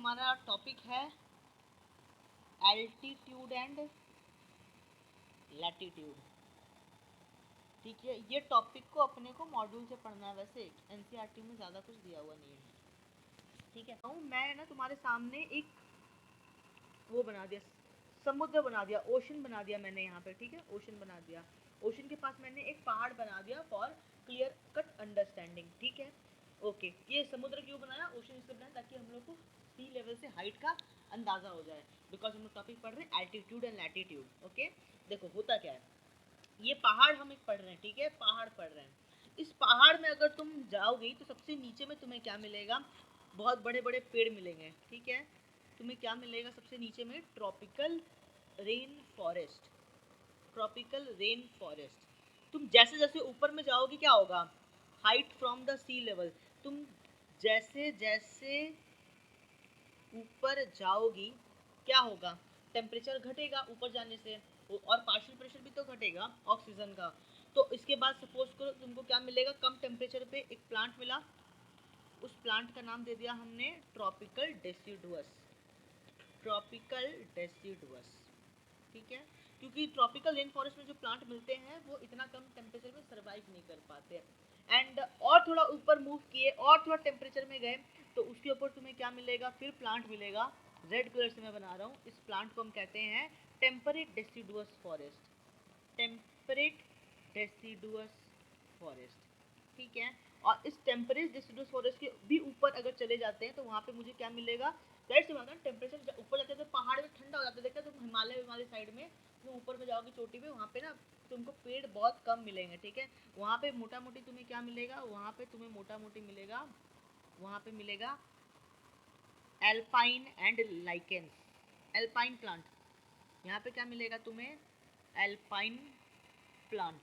हमारा टॉपिक है altitude and latitude. ठीक है, ये टॉपिक को अपने को मॉड्यूल से पढ़ना है, वैसे एनसीईआरटी में ज़्यादा कुछ दिया हुआ नहीं है। ठीक है, तो मैं ना तुम्हारे सामने एक वो बना दिया, समुद्र बना दिया, ओशन बना दिया मैंने यहाँ पे। ठीक है, ओशन बना दिया, ओशन के पास मैंने एक पहाड़ बना दिया फॉर क्लियर कट अंडरस्टैंडिंग। ठीक है, ओके। ये समुद्र क्यों बनाया, ओशन इसलिए बनाया ताकि हम लोग को सी लेवल से हाइट का अंदाजा हो जाए, बिकॉज हम लोग टॉपिक पढ़ रहे हैं एल्टीट्यूड एंड लैटिट्यूड। ओके, देखो होता क्या है, ये पहाड़ हम एक पढ़ रहे हैं। ठीक है, पहाड़ पढ़ रहे हैं। इस पहाड़ में अगर तुम जाओगे तो सबसे नीचे में तुम्हें क्या मिलेगा, बहुत बड़े बड़े पेड़ मिलेंगे। ठीक है, तुम्हें क्या मिलेगा सबसे नीचे में, tropical rain forest. Tropical rain forest. तुम जैसे जैसे ऊपर में जाओगे क्या होगा, height from the sea level, तुम जैसे जैसे ऊपर जाओगी क्या होगा, टेम्परेचर घटेगा ऊपर जाने से, और पार्शियल प्रेशर भी तो घटेगा ऑक्सीजन का। तो इसके बाद सपोज करो तुमको क्या मिलेगा, कम टेम्परेचर पे एक प्लांट मिला, उस प्लांट का नाम दे दिया हमने ट्रॉपिकल डेसिडुअस। Tropical deciduous. ठीक है, क्योंकि ट्रॉपिकल रेन फॉरेस्ट में जो प्लांट मिलते हैं वो इतना कम टेम्परेचर में सर्वाइव नहीं कर पाते। एंड और थोड़ा ऊपर मूव किए और थोड़ा टेम्परेचर में गए तो उसके ऊपर तुम्हें क्या मिलेगा, फिर प्लांट मिलेगा। रेड कलर से मैं बना रहा हूँ, इस प्लांट को हम कहते हैं temperate deciduous forest. Temperate deciduous forest. ठीक है, और इस टेम्परेट डेसिडुअस फॉरेस्ट के भी ऊपर अगर चले जाते हैं तो वहाँ पे मुझे क्या मिलेगा, दैट से टेम्परेचर ऊपर जाते हैं तो पहाड़ में ठंडा हो जाता है। देखते तुम हिमालय साइड में, तुम ऊपर में जाओगे चोटी पे, वहाँ पे ना तुमको पेड़ बहुत कम मिलेंगे। ठीक है, वहाँ पे मोटा मोटी तुम्हें क्या मिलेगा, वहाँ पे तुम्हें मोटा मोटी मिलेगा, वहाँ पे मिलेगा alpine and lichens, alpine plant. यहाँ पे क्या मिलेगा तुम्हें, एल्पाइन प्लांट।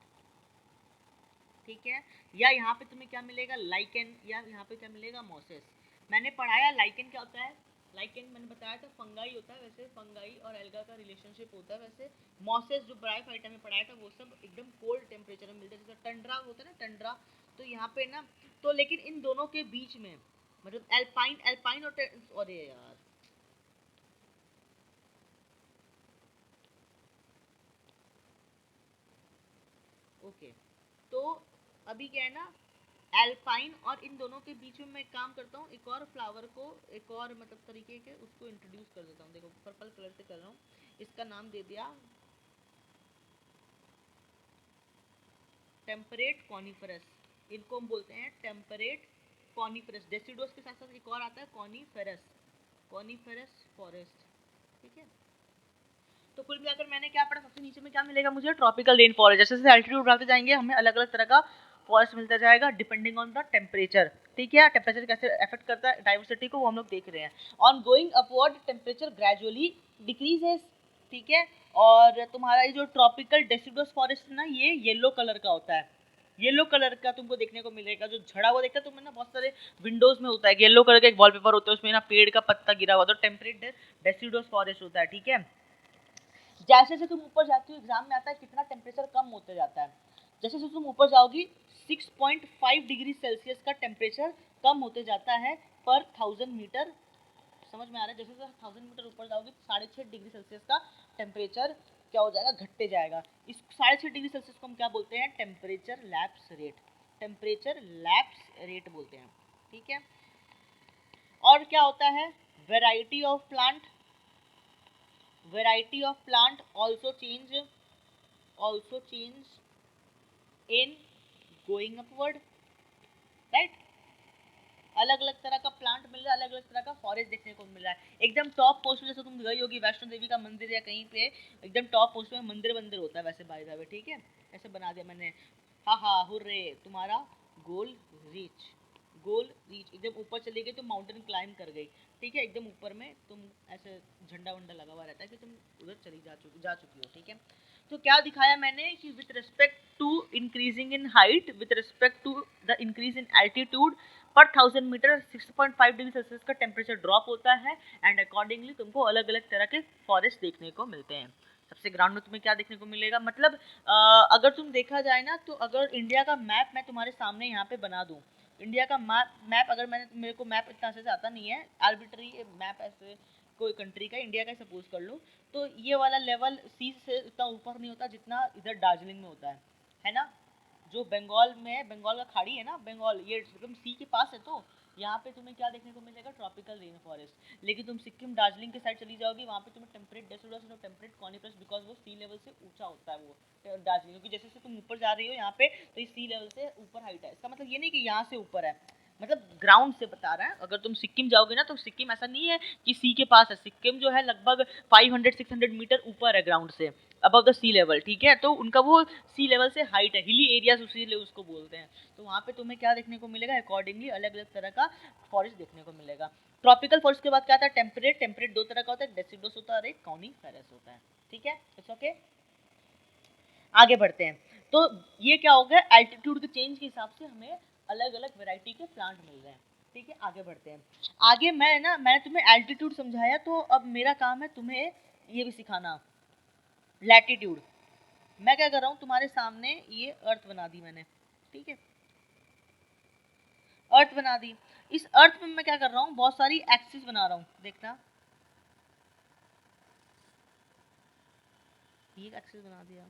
ठीक है, या यहाँ पे तुम्हें क्या मिलेगा, लाइकेन, या यहाँ पे क्या मिलेगा, मॉसेस। मैंने पढ़ाया लाइकेन क्या होता है, लाइकेन मैंने बताया था फंगाई होता है, वैसे फंगाई और एल्गा का रिलेशनशिप होता है। वैसे मॉसेस जो ब्रायोफाइटा में पढ़ाया था वो सब एकदम कोल्ड टेम्परेचर में मिलता है, जैसे टंड्रा होता है ना, टंड्रा। तो यहाँ पे ना, तो लेकिन इन दोनों के बीच में मतलब एल्पाइन, एल्पाइन और यार ओके, तो अभी क्या है ना, एल्पाइन और इन दोनों के बीच में मैं काम करता हूँ, एक और फ्लावर को, एक और मतलब तरीके के उसको इंट्रोड्यूस कर देता हूँ। देखो पर्पल कलर से कर रहा हूँ, इसका नाम दे दिया टेम्परेट कॉनिफरस। इनको हम बोलते हैं टेम्परेट कॉनिफरस। डेसिडुअस के साथ साथ एक और आता है कॉनिफेरस, कॉनिफेरस फॉरेस्ट। ठीक है, तो कुल मिलाकर मैंने क्या पढ़ा, सबसे नीचे में क्या मिलेगा मुझे, ट्रॉपिकल रेन फॉरेस्ट। जैसे जैसे एल्टीट्यूड बढ़ाते जाएंगे हमें अलग अलग तरह का फॉरेस्ट मिलता जाएगा डिपेंडिंग ऑन द टेम्परेचर। ठीक है, टेम्परेचर कैसे अफेक्ट करता है डाइवर्सिटी को वो हम लोग देख रहे हैं। On going upward temperature gradually decreases. ठीक है, और तुम्हारा ये जो ट्रॉपिकल डेसिडुअस फॉरेस्ट है ना, ये येलो कलर का होता है। येलो कलर का तुमको देखने को मिलेगा, जो झड़ा हुआ देखता है तुम्हें ना, बहुत सारे विंडोज में होता है येलो कलर का एक वॉलपेपर होता है, उसमें ना पेड़ का पत्ता गिरा हुआ, तो टेम्परेट डेसिडुअस फॉरेस्ट होता है। ठीक है, जैसे जैसे तुम ऊपर जाती हो एग्जाम में आता है कितना टेम्परेचर कम होते जाता है, जैसे जैसे तुम ऊपर जाओगी 6.5 डिग्री सेल्सियस का टेम्परेचर कम होते जाता है पर 1000 मीटर। समझ में आ रहा है, जैसे जैसे 1000 मीटर ऊपर जाओगी 6.5 डिग्री सेल्सियस का टेम्परेचर क्या हो जाएगा, घटते जाएगा। इस 6.5 डिग्री सेल्सियस को हम क्या बोलते हैं, temperature lapse rate. Temperature lapse rate बोलते हैं। ठीक है, और क्या होता है, variety of plant, variety of plant also change in going upward, right? अलग अलग तरह का प्लांट मिल रहा है, अलग अलग तरह का फॉरेस्ट देखने को मिल रहा है। एकदम टॉप पोस्ट पे जैसे तुम गई होगी वैष्णो देवी का मंदिर या कहीं पे एकदम टॉप पोस्ट पे मंदिर मंदिर होता है वैसे बाय द वे। ठीक है, ऐसे बना दिया मैंने, हाँ हाँ हुर्रे तुम्हारा गोल रीच, गोल रीच। एकदम ऊपर चली गई तो माउंटेन क्लाइम कर गई। ठीक है, एकदम ऊपर में तुम ऐसे झंडा वंडा लगा हुआ रहता है कि तुम उधर चली जा चुकी हो। ठीक है, तो क्या दिखाया मैंने कि with respect to increasing in height, with respect to the increase in altitude पर 1000 मीटर 6.5 डिग्री सेल्सियस का टेम्परेचर ड्रॉप होता है, एंड अकॉर्डिंगली तुमको अलग अलग तरह के फॉरेस्ट देखने को मिलते हैं। सबसे ग्राउंड में तुम्हें क्या देखने को मिलेगा, मतलब अगर तुम देखा जाए ना, तो अगर इंडिया का मैप मैं तुम्हारे सामने यहाँ पे बना दूँ इंडिया का मैप अगर मेरे को मैप इतना अच्छे से आता नहीं है, आर्बिट्री मैप ऐसे कोई कंट्री का, इंडिया का सपोज कर लो, तो ये वाला लेवल सी से इतना ऊपर नहीं होता जितना इधर दार्जिलिंग में होता है ना। जो बंगाल में, बंगाल का खाड़ी है ना, बंगाल ये एकदम सी के पास है, तो यहाँ पे तुम्हें क्या देखने को मिलेगा, ट्रॉपिकल रेन फॉरेस्ट। लेकिन तुम सिक्किम दार्जिलिंग के साइड चली जाओगी, वहाँ पे तुम्हें टेम्परेट डेसिडस और टेम्परेट कॉनिफरस, बिकॉज वो सी लेवल से ऊंचा होता है वो दार्जिलिंग, क्योंकि जैसे जैसे तुम ऊपर जा रही हो यहाँ पे, तो इस सी लेवल से ऊपर हाइट है। इसका मतलब ये नहीं कि यहाँ से ऊपर है, मतलब ग्राउंड से बता रहा है। अगर तुम सिक्किम जाओगे ना, तो सिक्किम ऐसा नहीं है कि सी के पास है, सिक्किम जो है लगभग 500-600 मीटर ऊपर है ग्राउंड से, अबव द सी लेवल, ठीक है। तो उनका वो सी लेवल से हाइट है, हिली एरियाज उसीलिए उसको बोलते हैं। तो वहाँ पे तुम्हें क्या देखने को मिलेगा, अकॉर्डिंगली अलग अलग तरह का फॉरेस्ट देखने को मिलेगा। ट्रॉपिकल फॉरेस्ट के बाद क्या आता है, टेम्परेट। टेम्परेट दो तरह का होता है, डेसिडोस होता है और एक कॉनिफेरस होता है, ठीक है। इट्स ओके, आगे बढ़ते हैं। तो ये क्या हो गया, एल्टीट्यूड के चेंज के हिसाब से हमें अलग अलग वैरायटी के प्लांट मिल रहे हैं, ठीक है। आगे बढ़ते हैं। आगे मैंने तुम्हें एल्टीट्यूड समझाया, तो अब मेरा काम है तुम्हें ये भी सिखाना, लैटिट्यूड। मैं क्या कर रहा हूँ, तुम्हारे सामने ये अर्थ बना दी मैंने, ठीक है, अर्थ बना दी। इस अर्थ में मैं क्या कर रहा हूँ, बहुत सारी एक्सिस बना रहा हूँ, देखना, ये एक्सिस बना दिया,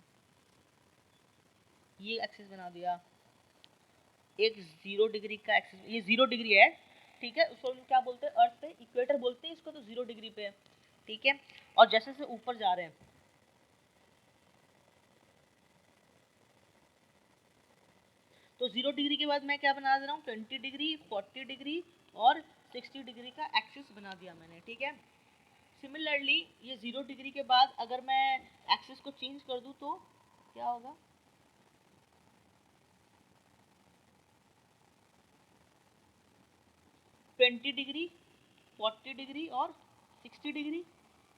ये एक्सिस बना दिया, एक 0 डिग्री का एक्सिस, ये 0 डिग्री है, ठीक है। उसको क्या बोलते हैं, अर्थ पे इक्वेटर बोलते हैं इसको, तो 0 डिग्री पे है, ठीक है। और जैसे जैसे ऊपर जा रहे हैं, तो 0 डिग्री के बाद मैं क्या बना दे रहा हूँ, 20 डिग्री, 40 डिग्री और 60 डिग्री का एक्सिस बना दिया मैंने, ठीक है। सिमिलरली ये 0 डिग्री के बाद अगर मैं एक्सिस को चेंज कर दूं, तो क्या होगा, 20 डिग्री, 40 डिग्री और 60 डिग्री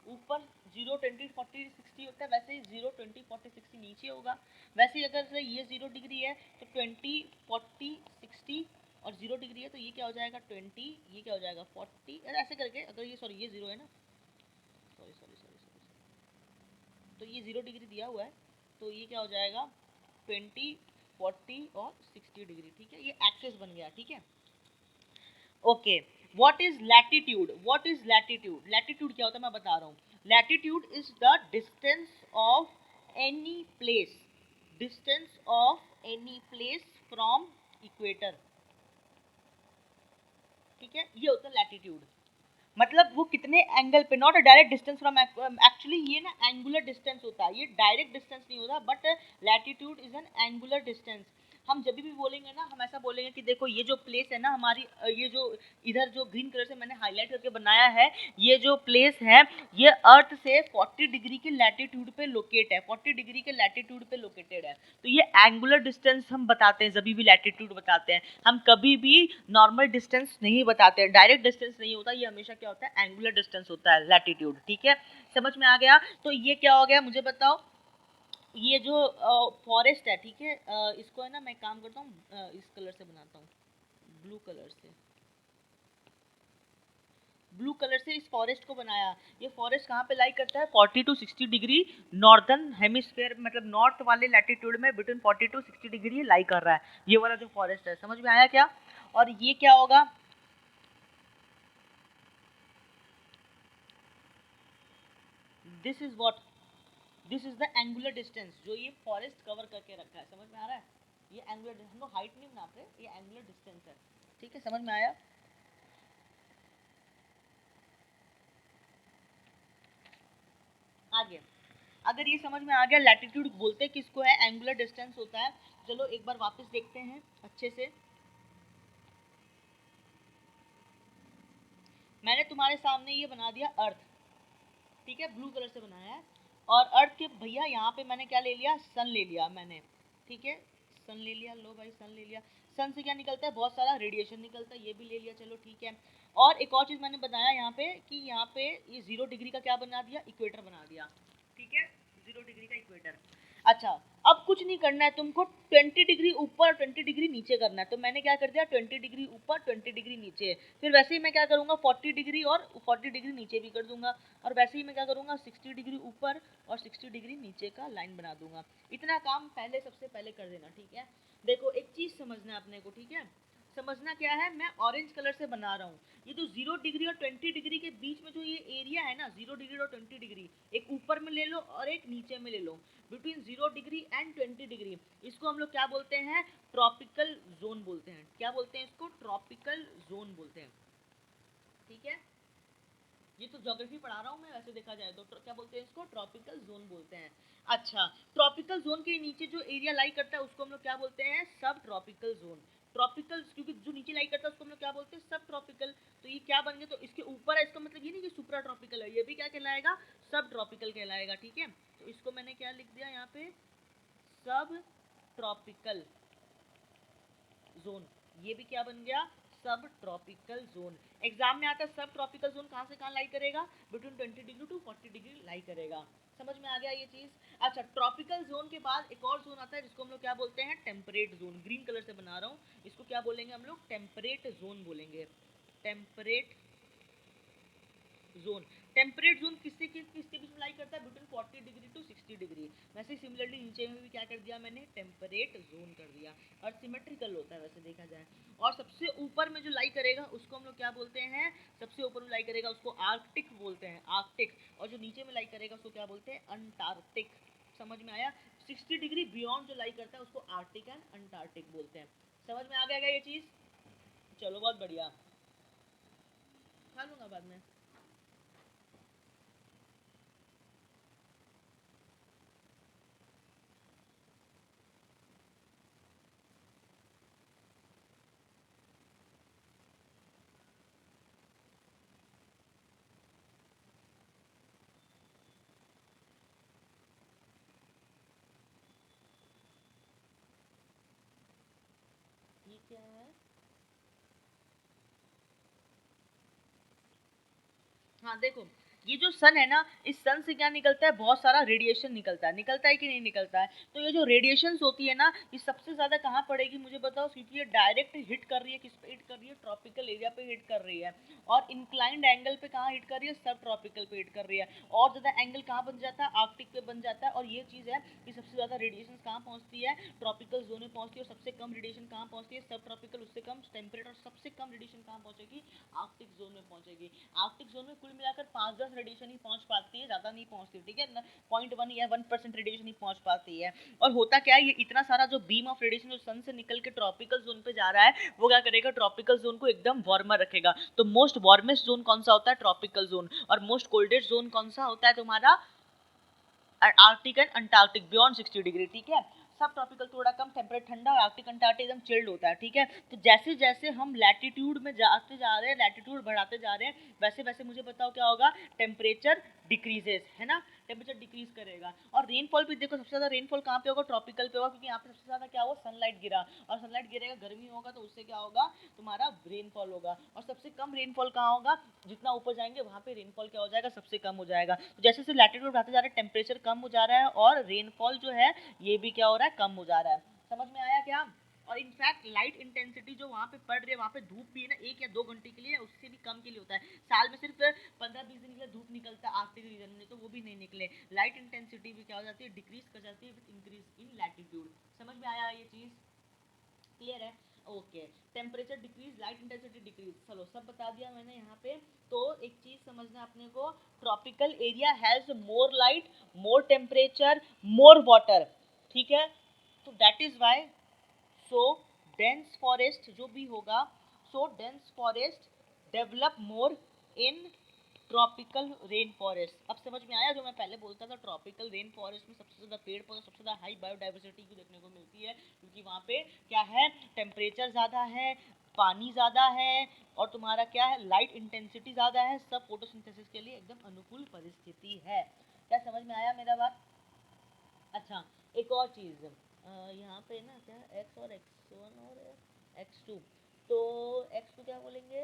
ऊपर। 0 20 40 60 होता है, वैसे ही 0 20 40 60 नीचे होगा। वैसे ही अगर ये 0 डिग्री है तो 20 40 60 और 0 डिग्री है तो ये क्या हो जाएगा 20, ये क्या हो जाएगा 40, ऐसे करके। अगर ये सॉरी ये 0 है ना, सॉरी सॉरी सॉरी सॉरी, तो ये 0 डिग्री दिया हुआ है, तो ये क्या हो जाएगा 20 40 और 60 डिग्री, ठीक है। ये एक्सेस बन गया, ठीक है। Okay, what is latitude, what is latitude, latitude क्या होता है मैं बता रहा हूँ। Latitude is the distance of any place, distance of any place from equator, ठीक है। ये होता है लैटिट्यूड, मतलब वो कितने एंगल पे, not a direct distance from, actually ये ना एंगुलर डिस्टेंस होता है, ये डायरेक्ट डिस्टेंस नहीं होता, but latitude is an angular distance. हम जब भी बोलेंगे ना, हम ऐसा बोलेंगे कि देखो ये जो प्लेस है ना हमारी, ये जो इधर जो ग्रीन कलर से मैंने हाईलाइट करके बनाया है, ये जो प्लेस है ये अर्थ से 40 डिग्री के लैटिट्यूड पे लोकेट है, 40 डिग्री के लैटिट्यूड पे लोकेटेड है। तो ये एंगुलर डिस्टेंस हम बताते हैं, जब भी लैटिट्यूड बताते हैं हम कभी भी नॉर्मल डिस्टेंस नहीं बताते हैं, डायरेक्ट डिस्टेंस नहीं होता, ये हमेशा क्या होता है एंगुलर डिस्टेंस होता है, लैटिट्यूड, ठीक है। समझ में आ गया। तो ये क्या हो गया मुझे बताओ, ये जो फॉरेस्ट है, ठीक है, इसको है ना मैं काम करता हूँ, इस कलर से बनाता हूँ, ब्लू कलर से, ब्लू कलर से इस फॉरेस्ट को बनाया। ये फॉरेस्ट कहाँ पे लाई करता है, 40 टू 60 डिग्री नॉर्दर्न हेमिस्फेयर, मतलब नॉर्थ वाले लैटिट्यूड में बिटवीन 40 टू 60 डिग्री लाई कर रहा है ये वाला जो फॉरेस्ट है। समझ में आया क्या। और ये क्या होगा, this is what, this is the angular distance जो ये फॉरेस्ट कवर करके रखा है। समझ में आ रहा है, ये एंगुलर, हम लोग हाइट नहीं बनाते, ये एंगुलर डिस्टेंस है, ठीक है। समझ में आया। आगे, अगर ये समझ में आ गया लैटिट्यूड बोलते किसको है, एंगुलर डिस्टेंस होता है। चलो एक बार वापस देखते हैं अच्छे से। मैंने तुम्हारे सामने ये बना दिया अर्थ, ठीक है, ब्लू कलर से बनाया है। और अर्थ के भैया यहाँ पे मैंने क्या ले लिया, सन ले लिया मैंने, ठीक है, सन ले लिया, लो भाई सन ले लिया। सन से क्या निकलता है, बहुत सारा रेडिएशन निकलता है, ये भी ले लिया, चलो ठीक है। और एक और चीज़ मैंने बताया यहाँ पे कि यहाँ पे ये 0 डिग्री का क्या बना दिया, इक्वेटर बना दिया, ठीक है, 0 डिग्री का इक्वेटर। अच्छा, अब कुछ नहीं करना है तुमको, 20 डिग्री ऊपर 20 डिग्री नीचे करना है। तो मैंने क्या कर दिया, 20 डिग्री ऊपर 20 डिग्री नीचे। फिर वैसे ही मैं क्या करूँगा, 40 डिग्री और 40 डिग्री नीचे भी कर दूंगा। और वैसे ही मैं क्या करूँगा, 60 डिग्री ऊपर और 60 डिग्री नीचे का लाइन बना दूंगा। इतना काम पहले सबसे पहले कर देना, ठीक है। देखो एक चीज़ समझना है अपने को, ठीक है। समझना क्या है, मैं ऑरेंज कलर से बना रहा हूँ। ये जो 0 डिग्री और 20 डिग्री के बीच में जो ये एरिया है ना, 0 डिग्री और 20 डिग्री, एक ऊपर में ले लो और एक नीचे में ले लो, बिटवीन 0 डिग्री एंड 20 डिग्री, इसको हम लोग क्या बोलते हैं, ट्रॉपिकल जोन बोलते हैं। क्या बोलते हैं इसको, ट्रॉपिकल जोन बोलते हैं। ठीक है, ये तो ज्योग्राफी पढ़ा रहा हूँ मैं, वैसे देखा जाए तो क्या बोलते हैं इसको, ट्रॉपिकल जोन बोलते हैं। अच्छा, ट्रॉपिकल जोन के नीचे जो एरिया लाई करता है उसको हम लोग क्या बोलते हैं, सब ट्रॉपिकल जोन। ट्रॉपिकल, क्योंकि जो नीचे लाई करता है उसको हम लोग क्या बोलते हैं, सब ट्रॉपिकल। तो ये क्या बन गया, तो इसके ऊपर है, इसका मतलब ये नहीं कि सुप्रा ट्रॉपिकल है, ये भी क्या कहलाएगा, सब ट्रॉपिकल कहलाएगा। ठीक है, तो इसको मैंने क्या लिख दिया यहाँ पे, सब ट्रॉपिकल जोन। ये भी क्या बन गया, सब ट्रॉपिकल जोन। एग्जाम में आता है सब ट्रॉपिकल जोन कहाँ से कहाँ लाई करेगा, बिटवीन 20 डिग्री टू 40 डिग्री लाई करेगा। समझ में आ गया ये चीज। अच्छा, ट्रॉपिकल जोन के बाद एक और जोन आता है जिसको हम लोग क्या बोलते हैं, टेम्परेट जोन। ग्रीन कलर से बना रहा हूँ, इसको क्या बोलेंगे हम लोग, टेम्परेट जोन बोलेंगे। Temperate zone. टेम्परेट जोन किसके बीच में लाई करता है, बिटवीन 40 डिग्री टू 60 डिग्री। वैसे सिमिलरली नीचे में भी क्या कर दिया मैंने, टेम्परेट जोन कर दिया, और सिमेट्रिकल होता है वैसे देखा जाए। और सबसे ऊपर में जो लाई करेगा उसको हम लोग क्या बोलते हैं, सबसे ऊपर में लाई करेगा उसको आर्कटिक बोलते हैं, आर्कटिक। और जो नीचे में लाई करेगा उसको क्या बोलते हैं, अंटार्कटिक। समझ में आया, 60 डिग्री बियॉन्ड जो लाई करता है उसको आर्कटिक एंड अंटार्कटिक बोलते हैं। समझ में आ गया क्या ये चीज, चलो बहुत बढ़िया, खा लूंगा बाद में। ये क्या है, हाँ देखो, ये जो सन है ना, इस सन से क्या निकलता है, बहुत सारा रेडिएशन निकलता है, निकलता है कि नहीं निकलता है। तो ये जो रेडिएशंस होती है ना, ये सबसे ज्यादा कहाँ पड़ेगी मुझे बताओ, क्योंकि ये डायरेक्ट हिट कर रही है, किस पे हिट कर रही है, ट्रॉपिकल एरिया पे हिट कर रही है। और इंक्लाइंड एंगल पे कहाँ हिट कर रही है, सब ट्रॉपिकल पे हिट कर रही है। और ज्यादा एंगल कहाँ बन जाता है, आर्कटिक पे बन जाता है। और ये चीज है कि सबसे ज्यादा रेडिएशन कहाँ पहुंचती है, ट्रॉपिकल जोन में पहुंचती है। और सबसे कम रेडिएशन कहाँ पहुंचती है, सब ट्रॉपिकल, उससे कम टेम्परेट। और सबसे कम रेडिएशन कहाँ पहुंचेगी, आर्कटिक जोन में पहुंचेगी। आर्कटिक जोन में कुल मिलाकर 5-10 रेडिएशन ही पहुंच पाती है, ज्यादा नहीं पहुंचती। ठीक है, 0.1 या 1% रेडिएशन ही पहुंच पाती है। और होता क्या है, ये इतना सारा जो बीम ऑफ रेडिएशन जो सन से निकल के ट्रॉपिकल जोन पे जा रहा है, वो क्या करेगा, ट्रॉपिकल जोन को एकदम वार्मर रखेगा। तो मोस्ट वार्मेस्ट जोन कौन सा होता है, ट्रॉपिकल जोन। और मोस्ट कोल्डेस्ट जोन कौन सा होता है तुम्हारा, Arctic and Antarctic beyond 60 degree. ठीक है, सब ट्रॉपिकल थोड़ा कम टेम्परेट ठंडा, और आर्कटिक अंटार्कटिक एकदम चिल्ड होता है। ठीक है, तो जैसे जैसे हम लैटिट्यूड में जाते जा रहे हैं, लैटिट्यूड बढ़ाते जा रहे हैं, वैसे वैसे मुझे बताओ क्या होगा, टेम्परेचर डिक्रीजेस, है ना, टेम्परेचर डिक्रीज करेगा। और रेनफॉल भी देखो, सबसे ज्यादा रेनफॉल कहाँ पे होगा, ट्रॉपिकल पे होगा, क्योंकि यहाँ पे सबसे ज्यादा क्या होगा, सनलाइट गिरा। और सनलाइट गिरेगा, गर्मी होगा, तो उससे क्या होगा, तुम्हारा रेनफॉल होगा। और सबसे कम रेनफॉल कहाँ होगा, जितना ऊपर जाएंगे वहाँ पे रेनफॉल क्या हो जाएगा, सबसे कम हो जाएगा। तो जैसे जैसे लैटिट्यूड बढ़ाते जा रहे हैं, टेम्परेचर कम हो जा रहा है, और रेनफॉल जो है ये भी क्या हो रहा है, कम हो जा रहा है। समझ में आया क्या। और इनफैक्ट लाइट इंटेंसिटी जो वहाँ पे पड़ रही है, वहाँ पे धूप भी है ना, 1 या 2 घंटे के लिए, उससे भी कम के लिए होता है। साल में सिर्फ 15-20 दिन के लिए धूप निकलता है आर्कटिक रीजन में, तो वो भी नहीं निकले। लाइट इंटेंसिटी भी क्या हो जाती है, डिक्रीज कर जाती है विद इंक्रीज इन लैटिट्यूड। समझ में आया ये चीज, क्लियर है। Okay, temperature decrease, light intensity decrease, चलो सब बता दिया मैंने यहाँ पे। तो एक चीज समझना अपने को, tropical area has more light, more temperature, more water. ठीक है, तो that is why, so dense forest जो भी होगा, so dense forest develop more in tropical rain forest. अब समझ में आया, जो मैं पहले बोलता था, ट्रॉपिकल रेन फॉरेस्ट में सबसे ज्यादा पेड़ पौधे, सबसे ज्यादा हाई बायोडाइवर्सिटी की देखने को मिलती है, क्योंकि वहाँ पे क्या है, टेम्परेचर ज्यादा है, पानी ज्यादा है, और तुम्हारा क्या है, लाइट इंटेंसिटी ज्यादा है, सब फोटोसिंथेसिस के लिए एकदम अनुकूल परिस्थिति है। क्या समझ में आया मेरा बात। अच्छा, एक और चीज, यहाँ पे ना क्या, एक्स और x1 और x2, तो x2 क्या बोलेंगे,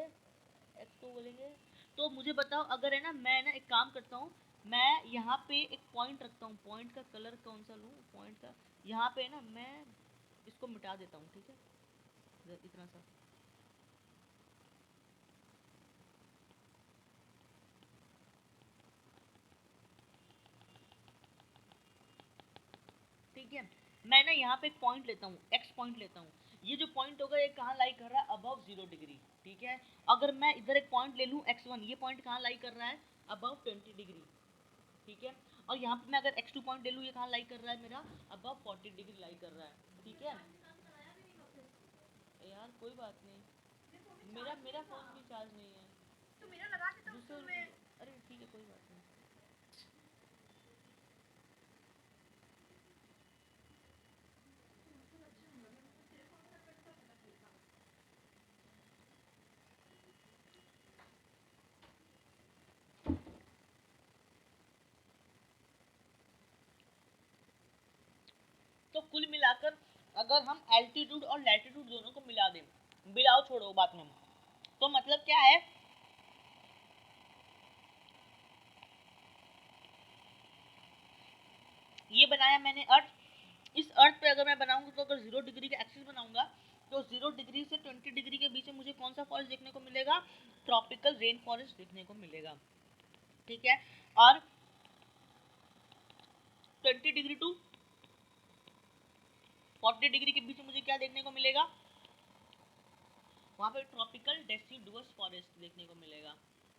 x2 बोलेंगे। तो मुझे बताओ, अगर है ना, मैं ना एक काम करता हूँ, मैं यहाँ पे एक पॉइंट रखता हूँ, पॉइंट का कलर कौन सा लूँ, पॉइंट का यहाँ पे ना मैं इसको मिटा देता हूँ। ठीक है, इतना सा, ठीक है, मैं ना यहाँ पे एक पॉइंट लेता हूँ, एक्स पॉइंट लेता हूँ। ये जो पॉइंट होगा ये कहाँ लाई कर रहा है, अबव 0 डिग्री, ठीक है। अगर मैं इधर एक पॉइंट ले लूँ x1, ये पॉइंट कहाँ लाई कर रहा है, अबव 20 डिग्री, ठीक है। और यहाँ पे मैं अगर x2 पॉइंट ले लूँ, ये कहाँ लाई कर रहा है मेरा, अबव 40 डिग्री लाई कर रहा है, ठीक है। यार कोई बात नहीं, मेरा फोन भी चार्ज नहीं है तो मेरा लगा देता हूं मैं। अरे ठीक है कोई बात नहीं। तो कुल मिलाकर अगर हम एल्टीट्यूड और लैटिट्यूड दोनों को मिला दें, मिलाओ छोड़ो बात में, तो मतलब क्या है, ये बनाया मैंने अर्थ, इस अर्थ पे अगर मैं बनाऊंगा तो अगर 0 डिग्री का एक्सिस बनाऊंगा तो 0 डिग्री से 20 डिग्री के बीच में मुझे कौन सा फॉरेस्ट देखने को मिलेगा, ट्रॉपिकल रेन फॉरेस्ट देखने को मिलेगा, ठीक है। और 20 डिग्री टू 40 डिग्री के बीच में मुझे क्या देखने को मिलेगा, वहाँ पे ट्रॉपिकल डेसिडुअस फॉरेस्ट देखने को मिलेगा।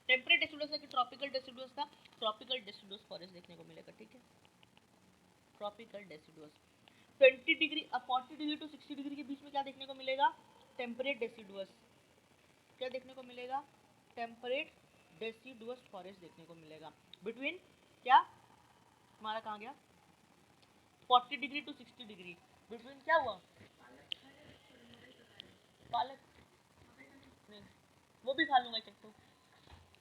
टेम्परेट डेसिडुअस था कि ट्रॉपिकल डेसिडुअस था, ट्रॉपिकल डेसिडुअस फॉरेस्ट देखने को मिलेगा, ठीक है। Tropical deciduous 20 degree 40 degree to 60 degree के बीच में क्या देखने को मिलेगा, टेम्परेट डेसिडुअस, क्या देखने को मिलेगा, टेम्परेट डेसिडुअस फॉरेस्ट देखने को मिलेगा। बिटवीन क्या तुम्हारा कहाँ गया, 40 डिग्री टू 60 डिग्री, बिटवीन क्या हुआ, पालक नहीं, वो भी खा लूंगा चट्टू।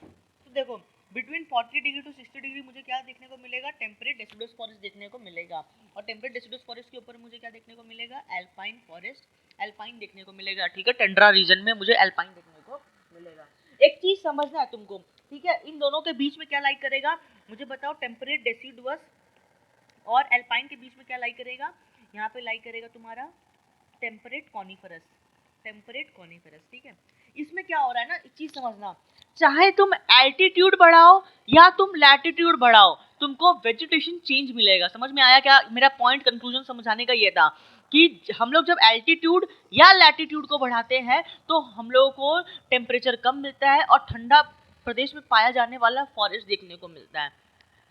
तो देखो बिटवीन 40 डिग्री टू 60 डिग्री मुझे क्या देखने को मिलेगा, टेम्परेट डेसिडुअस फॉरेस्ट देखने को मिलेगा। और टेम्परेट डेसिडुअस फॉरेस्ट के ऊपर मुझे क्या देखने को मिलेगा, एल्पाइन फॉरेस्ट, एल्पाइन देखने को मिलेगा, ठीक है। टंड्रा रीजन में मुझे एल्पाइन देखने को मिलेगा। एक चीज समझना है तुमको, ठीक है, इन दोनों के बीच में क्या लाई करेगा, मुझे बताओ, टेम्परेट डेसिडुअस और एल्पाइन के बीच में क्या लाई करेगा, यहाँ पे लाई करेगा तुम्हारा टेम्परेट कॉनिफरस, टेम्परेट कॉनिफरस, ठीक है। इसमें क्या हो रहा है ना, एक चीज समझना, चाहे तुम एल्टीट्यूड बढ़ाओ या तुम लैटिट्यूड बढ़ाओ, तुमको वेजिटेशन चेंज मिलेगा। समझ में आया क्या, मेरा पॉइंट कंक्लूजन समझाने का ये था कि हम लोग जब एल्टीट्यूड या लैटिट्यूड को बढ़ाते हैं तो हम लोगों को टेम्परेचर कम मिलता है और ठंडा प्रदेश में पाया जाने वाला फॉरेस्ट देखने को मिलता है।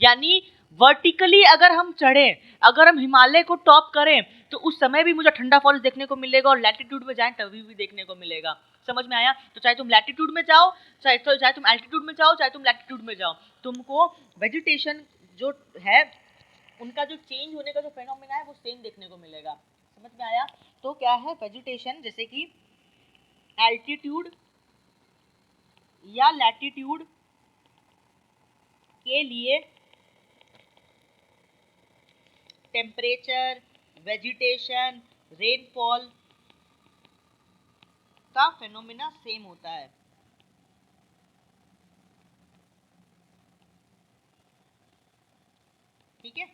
यानी वर्टिकली अगर हम चढ़े, अगर हम हिमालय को टॉप करें तो उस समय भी मुझे ठंडा फॉरेस्ट देखने को मिलेगा, और लैटिट्यूड में जाएं तभी भी देखने को मिलेगा। समझ में आया, तो चाहे तुम लैटिट्यूड में जाओ, चाहे तुम एल्टीट्यूड में जाओ, चाहे तुम लैटिट्यूड में जाओ, तुमको वेजिटेशन जो है उनका जो चेंज होने का जो फेनोमेना है वो सेम देखने को मिलेगा। समझ में आया, तो क्या है वेजिटेशन, जैसे कि एल्टीट्यूड या लैटिट्यूड के लिए टेम्परेचर, वेजिटेशन, रेनफॉल का फेनोमेना सेम होता है, ठीक है।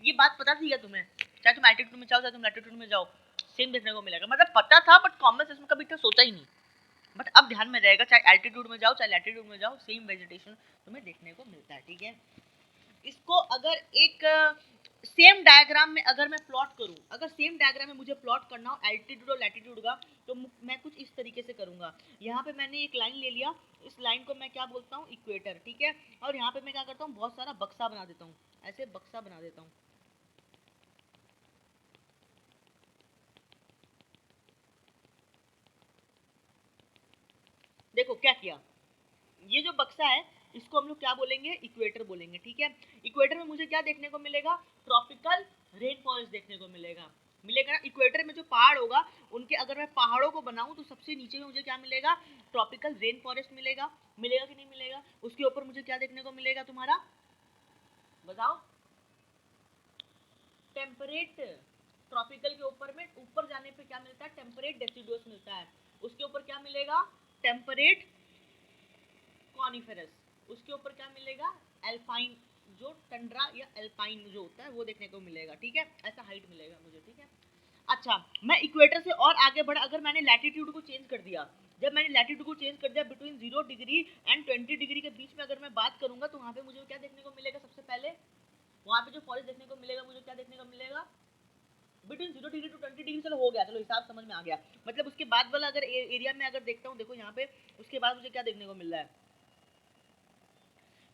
ये बात पता थी क्या तुम्हें, चाहे तुम एल्टीट्यूड में जाओ चाहे तुम लैटिट्यूड में जाओ सेम देखने को मिलेगा। मतलब पता था बट कॉमन सेंस में कभी तो सोचा ही नहीं, बट अब ध्यान में रहेगा, चाहे एल्टीट्यूड में जाओ चाहे लैटिट्यूड में जाओ सेम वेजिटेशन तुम्हें देखने को मिलता है, ठीक है। इसको अगर एक सेम डायग्राम में अगर मैं प्लॉट करूं, अगर सेम डायग्राम में मुझे प्लॉट करना हो एल्टीट्यूड और लैटिट्यूड का, तो मैं कुछ इस तरीके से करूंगा। यहाँ पे मैंने एक लाइन ले लिया, इस लाइन को मैं क्या बोलता हूँ, इक्वेटर, ठीक है। और यहाँ पे मैं क्या करता हूँ, बहुत सारा बक्सा बना देता हूँ, ऐसे बक्सा बना देता हूँ। देखो क्या किया, ये जो बक्सा है इसको हम लोग क्या बोलेंगे, इक्वेटर बोलेंगे, ठीक है। इक्वेटर में मुझे क्या देखने को मिलेगा, ट्रॉपिकल रेन फॉरेस्ट देखने को मिलेगा, मिलेगा ना। इक्वेटर में जो पहाड़ होगा उनके अगर मैं पहाड़ों को बनाऊं तो सबसे नीचे में मुझे क्या मिलेगा, ट्रॉपिकल रेन फॉरेस्ट मिलेगा, मिलेगा कि नहीं मिलेगा। उसके ऊपर मुझे क्या देखने को मिलेगा तुम्हारा, बताओ, टेम्परेट, ट्रॉपिकल के ऊपर में ऊपर जाने पे क्या मिलता है, टेम्परेट डेसिडुअस मिलता है। उसके ऊपर क्या मिलेगा, टेम्परेट कॉनिफेरस, उसके ऊपर क्या मिलेगा, एल्पाइन, जो टंड्रा या एल्पाइन जो होता है वो देखने को मिलेगा, ठीक है। ऐसा हाइट मिलेगा मुझे, ठीक है। अच्छा, मैं इक्वेटर से और आगे बढ़ा, अगर मैंने लैटिट्यूड को चेंज कर दिया, जब मैंने लैटिट्यूड को चेंज कर दिया बिटवीन 0 डिग्री एंड 20 डिग्री के बीच में अगर मैं बात करूंगा तो वहाँ पे मुझे क्या देखने को मिलेगा, सबसे पहले वहाँ पे जो फॉरेस्ट देखने को मिलेगा, मुझे क्या देखने को मिलेगा, बिटवीन 0 डिग्री टू 20 डिग्री, चलो हो गया, चलो हिसाब समझ में आ गया। मतलब उसके बाद वाला अगर एरिया में अगर देखता हूँ, देखो यहाँ पे उसके बाद मुझे क्या देखने को मिल रहा है,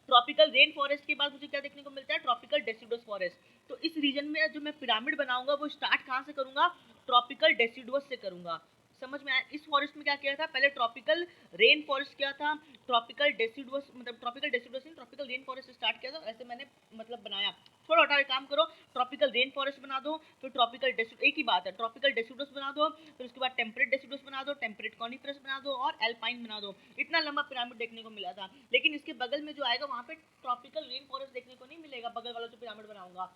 ट्रॉपिकल रेन फॉरेस्ट के बाद मुझे क्या देखने को मिलता है, ट्रॉपिकल डेसिडुअस फॉरेस्ट। तो इस रीजन में जो मैं पिरामिड बनाऊंगा वो स्टार्ट कहाँ से करूंगा, ट्रॉपिकल डेसिडुअस से करूंगा। समझ में आया? इस फॉरेस्ट में क्या किया था, पहले ट्रॉपिकल रेन फॉरेस्ट क्या था, ट्रॉपिकल डेसिडुअस, मतलब ट्रॉपिकल डेसिडुअस से ट्रॉपिकल रेन फॉरेस्ट स्टार्ट किया था, ऐसे मैंने मतलब बनाया। छोड़ो हटाओ, एक काम करो, ट्रॉपिकल रेन फॉरेस्ट बना दो, फिर ट्रॉपिकल डेसिडुअस, एक ही बात है, ट्रॉपिकल डेसिडुअस बना दो, फिर उसके बाद टेम्परेट डेसिडुअस बना दो, टेम्परेट कॉनिफरस बना दो और एल्पाइन बना दो। इतना लंबा पिरामिड देखने को मिला था। लेकिन इसके बगल में जो आएगा वहाँ पे ट्रॉपिकल रेन फॉरेस्ट देखने को नहीं मिलेगा, बगल वाला जो पिरामिड बनाऊंगा।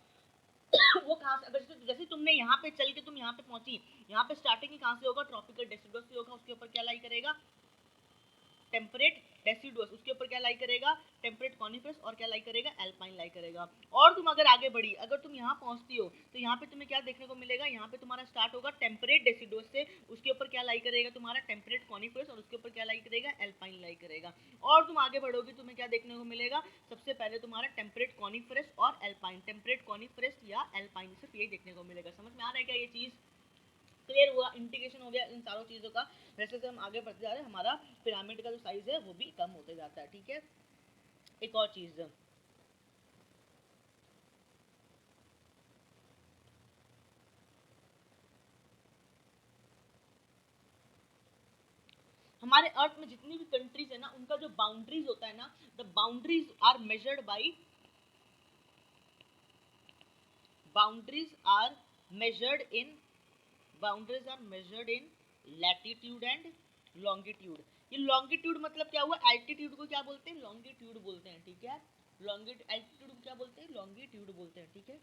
वो कहाँ से, अगर जैसे तुमने यहाँ पे चल के तुम यहाँ पे पहुंची, यहाँ पे स्टार्टिंग ही कहाँ से होगा, ट्रॉपिकल डेसिडुअस से होगा, उसके ऊपर क्या लाई करेगा, टेम्परेट डेसिडुअस, उसके ऊपर क्या लाई करेगा, टेम्परेट कॉनिफरस, और क्या लाई करेगा, एल्पाइन लाई करेगा। और तुम अगर आगे बढ़ी, अगर तुम यहाँ पहुंचती हो तो यहाँ पे तुम्हें क्या देखने को मिलेगा, यहाँ पे तुम्हारा स्टार्ट होगा टेम्परेट डेसिडुअस से, उसके ऊपर क्या लाई करेगा तुम्हारा, टेम्परेट कॉनिफरस, और उसके ऊपर क्या लाई करेगा, एल्पाइन लाई करेगा। और तुम आगे बढ़ोगी तुम्हें क्या देखने को मिलेगा, सबसे पहले तुम्हारा टेम्परेट कॉनिफरस और एल्पाइन, टेम्परेट कॉनिफरस या एल्पाइन, सिर्फ ये देखने को मिलेगा। समझ में आ रहा है क्या ये चीज़? क्लियर हुआ, इंटीग्रेशन हो गया इन सारों चीज़ों का। वैसे से हम आगे बढ़ते जा रहे हैं, हमारा पिरामिड का जो साइज है वो भी कम होते जाता है। ठीक है, एक और चीज़, हमारे अर्थ में जितनी भी कंट्रीज है ना, उनका जो बाउंड्रीज होता है ना, the boundaries are measured by, boundaries are measured in, boundaries are measured in latitude and longitude. ये लॉन्गिट्यूड मतलब क्या हुआ, एल्टीट्यूड को क्या बोलते हैं, लॉन्गिट्यूड बोलते हैं। ठीक है, एल्टीट्यूड को क्या बोलते हैं, लॉन्गिट्यूड बोलते हैं। ठीक है,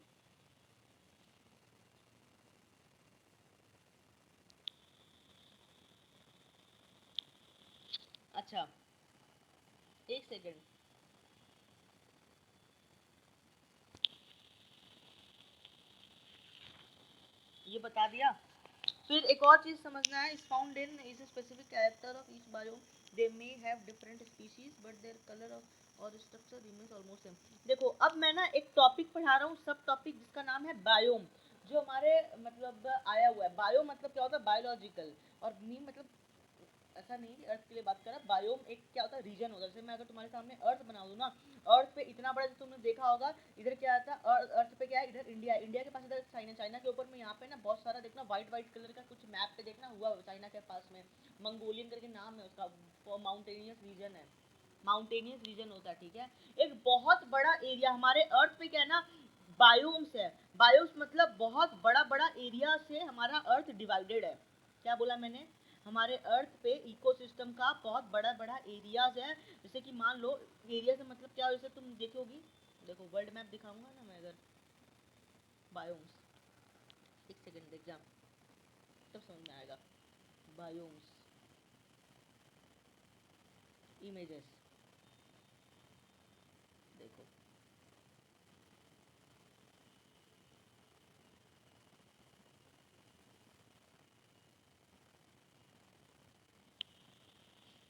अच्छा एक सेकेंड, ये बता दिया। फिर एक और चीज समझना है, इस found in is specific character of each biome, they may have different species but their colour of और स्ट्रक्चर रिमेन्स ऑलमोस्ट सेम। देखो अब मैं ना एक टॉपिक पढ़ा रहा हूँ, सब टॉपिक, जिसका नाम है बायोम, जो हमारे मतलब आया हुआ है। बायो मतलब क्या होता है, बायोलॉजिकल, और मी मतलब ऐसा नहीं कि अर्थ के लिए बात कर रहा, बायोम एक क्या होता है, रीजन होता है। जैसे मैं अगर तुम्हारे सामने अर्थ बना दूँ ना, अर्थ पे इतना बड़ा, तुमने देखा होगा इधर क्या आता है, अर्थ पे क्या है, इधर इंडिया, इंडिया के पास इधर चाइना, चाइना के ऊपर में यहाँ पे ना बहुत सारा देखना व्हाइट व्हाइट कलर का कुछ मैप पे देखना हुआ चाइना के पास में, मंगोलियन करके नाम है उसका, माउंटेनियस रीजन है, माउंटेनियस रीजन होता है। ठीक है, एक बहुत बड़ा एरिया हमारे अर्थ पे क्या है ना, बायोम्स है। बायोम्स मतलब बहुत बड़ा बड़ा एरिया से हमारा अर्थ डिवाइडेड है। क्या बोला मैंने, हमारे अर्थ पे इकोसिस्टम का बहुत बड़ा बड़ा एरियाज है। जैसे कि मान लो एरिया से मतलब क्या, जैसे तुम देखोगी, देखो वर्ल्ड मैप दिखाऊंगा ना मैं अगर, बायोम्स, एक सेकंड देख जा, तब समझ में आएगा। बायोम्स, इमेजेस, देखो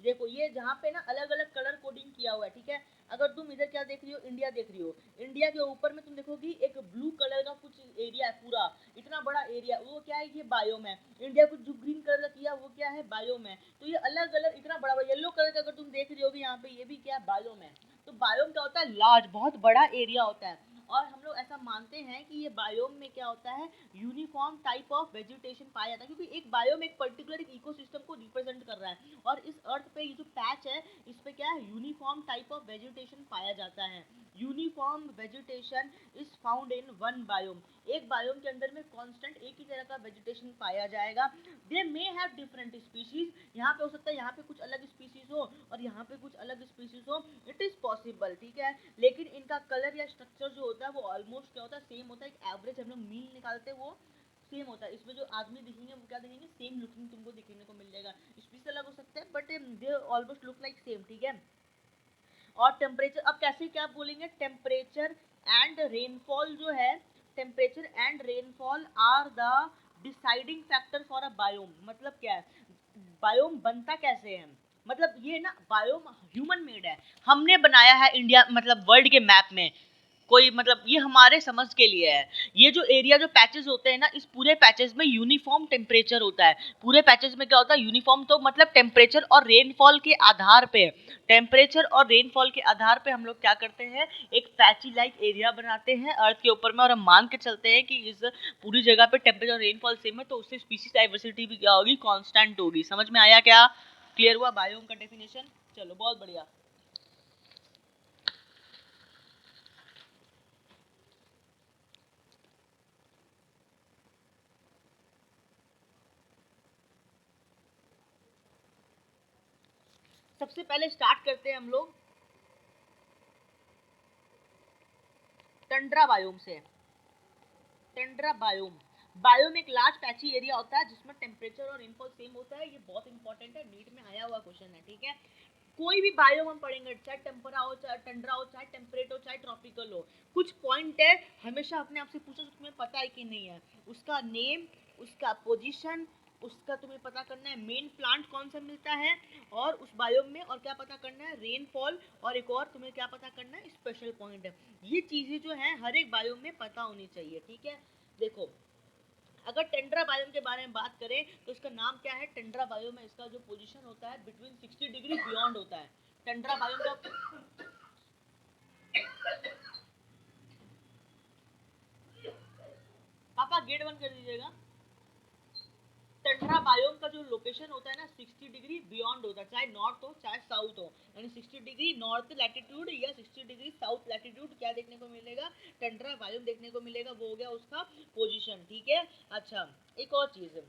देखो ये जहाँ पे ना अलग अलग कलर कोडिंग किया हुआ है। ठीक है, अगर तुम इधर क्या देख रही हो, इंडिया देख रही हो, इंडिया के ऊपर में तुम देखोगी एक ब्लू कलर का कुछ एरिया है, पूरा इतना बड़ा एरिया, वो क्या है, ये बायोम है। इंडिया को जो ग्रीन कलर का किया वो क्या है, बायोम है। तो ये अलग अलग इतना बड़ा बड़ा, येलो कलर का अगर तुम देख रही होगी यहाँ पे, ये भी क्या है, बायोम है। तो बायोम क्या होता है, लार्ज, बहुत बड़ा एरिया होता है। और हम लोग ऐसा मानते हैं कि ये बायोम में क्या होता है, यूनिफॉर्म टाइप ऑफ वेजिटेशन पाया जाता है, क्योंकि एक बायोम एक पर्टिकुलर एक इकोसिस्टम को रिप्रेजेंट कर रहा है। और इस अर्थ पे ये जो पैच है, इस पे क्या है, यूनिफॉर्म टाइप ऑफ वेजिटेशन पाया जाता है। Uniform vegetation is found in one biome, एक बायोम के अंदर में कांस्टेंट एक ही तरह का वेजिटेशन पाया जाएगा। दे मे हैव डिफरेंट स्पीशीज, यहाँ पे हो सकता है यहाँ पे कुछ अलग स्पीशीज हो और यहाँ पे कुछ अलग स्पीशीज हो, इट इज पॉसिबल। ठीक है, लेकिन इनका कलर या स्ट्रक्चर जो होता है वो ऑलमोस्ट क्या होता है, सेम होता है। एक एवरेज हम लोग मीन निकालते हैं वो सेम होता है। इसमें जो आदमी दिखेंगे वो क्या दिखेंगे, सेम लुकिंग तुमको दिखने को मिल जाएगा, स्पीशीज अलग हो सकता है but they almost look like same. ठीक है, और टेम्परेचर, अब कैसे क्या बोलेंगे, टेम्परेचर एंड रेनफॉल जो है, temperature and rainfall are the deciding factor for a biome. मतलब क्या है, बायोम बनता कैसे है, मतलब ये ना बायोम ह्यूमन मेड है, हमने बनाया है इंडिया मतलब वर्ल्ड के मैप में। कोई मतलब ये हमारे समझ के लिए है। ये जो एरिया जो पैचेस होते हैं ना, इस पूरे पैचेस में यूनिफॉर्म टेम्परेचर होता है। पूरे पैचेस में क्या होता है, यूनिफॉर्म, तो मतलब टेम्परेचर और रेनफॉल के आधार पे, टेम्परेचर और रेनफॉल के आधार पे हम लोग क्या करते हैं, एक पैची लाइक एरिया बनाते हैं अर्थ के ऊपर में, और हम मान के चलते हैं कि इस पूरी जगह पे टेम्परेचर और रेनफॉल सेम है, तो उससे स्पीशीज डाइवर्सिटी भी क्या होगी, कांस्टेंट होगी। समझ में आया क्या? क्लियर हुआ बायोम का डेफिनेशन? चलो बहुत बढ़िया। सबसे पहले स्टार्ट करते हैं हम लोग टंड्रा बायोम से। टंड्रा बायोम, बायोम एक लार्ज पैची एरिया होता है जिसमें टेम्परेचर और रेनफॉल सेम होता है। ये बहुत इंपॉर्टेंट है, नीट में आया हुआ क्वेश्चन है, ठीक है। कोई भी बायोम हम पढ़ेंगे, चाहे टेम्परा हो, चाहे टंड्रा हो, चाहे टेम्परेट हो, चाहे ट्रॉपिकल हो, कुछ पॉइंट है हमेशा अपने आप से पूछो तुम्हें पता है कि नहीं है, उसका नेम, उसका पोजीशन, उसका तुम्हें पता करना है मेन प्लांट कौन सा मिलता है और उस बायोम में, और क्या पता करना है, रेनफॉल, और एक और तुम्हें क्या पता करना है, स्पेशल पॉइंट है। ये चीजें जो है हर एक बायोम में पता होनी चाहिए, ठीक है। देखो अगर टेंड्रा बायोम के बारे में बात करें तो इसका नाम क्या है, टेंड्रा बायोम में इसका जो पोजीशन होता है बिटवीन 60 डिग्री बियॉन्ड होता है। टेंड्रा बायोम का पापा गेट बंद कर दीजिएगा। टंड्रा बायोम का जो लोकेशन होता है ना 60 डिग्री बियॉन्ड होता है, चाहे नॉर्थ हो चाहे साउथ हो, यानी 60 डिग्री नॉर्थ लैटिट्यूड या 60 डिग्री साउथ लैटिट्यूड क्या देखने को मिलेगा, टंड्रा बायोम देखने को मिलेगा। वो हो गया उसका पोजीशन, ठीक है। अच्छा एक और चीज,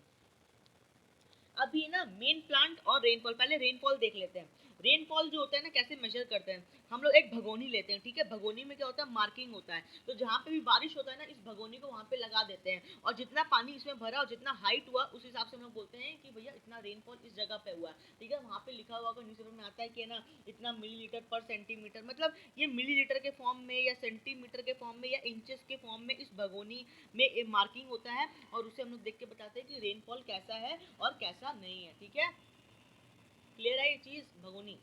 अभी ना मेन प्लांट और रेनफॉल, पहले रेनफॉल देख लेते हैं। रेनफॉल जो होता है ना कैसे मेजर करते हैं, हम लोग एक भगोनी लेते हैं, ठीक है। भगोनी में क्या होता है, मार्किंग होता है, तो जहाँ पे भी बारिश होता है ना इस भगोनी को वहाँ पे लगा देते हैं, और जितना पानी इसमें भरा और जितना हाइट हुआ उस हिसाब से हम लोग बोलते हैं कि भैया इतना रेनफॉल इस जगह पे हुआ, ठीक है। वहाँ पे लिखा हुआ अगर न्यूज़पेपर में आता है कि ना इतना मिलीलीटर पर सेंटीमीटर, मतलब ये मिलीलीटर के फॉर्म में या सेंटीमीटर के फॉर्म में या इंचेस के फॉर्म में इस भगोनी में मार्किंग होता है, और उसे हम लोग देख के बताते हैं कि रेनफॉल कैसा है और कैसा नहीं है, ठीक है। क्लियर है ये चीज भगोनी?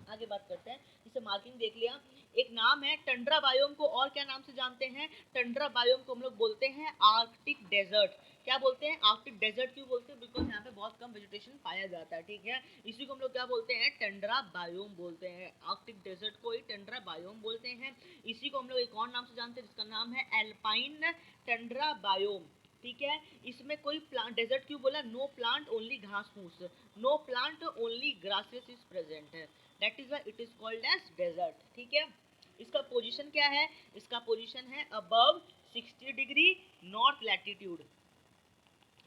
आगे बात करते हैं, इसे मार्किंग देख लिया। एक नाम है टंड्रा बायोम को और क्या नाम से जानते हैं, टंड्रा बायोम को हम लोग बोलते हैं आर्कटिक डेजर्ट। क्या बोलते हैं, आर्कटिक डेजर्ट। क्यों बोलते हैं, बिकॉज यहाँ पे बहुत कम वेजिटेशन पाया जाता है, ठीक है। इसी को हम लोग क्या बोलते हैं, टंड्रा बायोम बोलते हैं। आर्कटिक डेजर्ट को ही टंड्रा बायोम बोलते हैं। इसी को हम लोग एक और नाम से जानते हैं जिसका नाम है एल्पाइन टंड्रा बायोम, ठीक है। इसमें कोई प्लांट, डेजर्ट क्यों बोला, नो प्लांट ओनली घास फूस, no plant only grasses is present है, that is why it is called as desert, ठीक है। इसका पोजीशन क्या है, इसका पोजीशन है above 60 degree north latitude,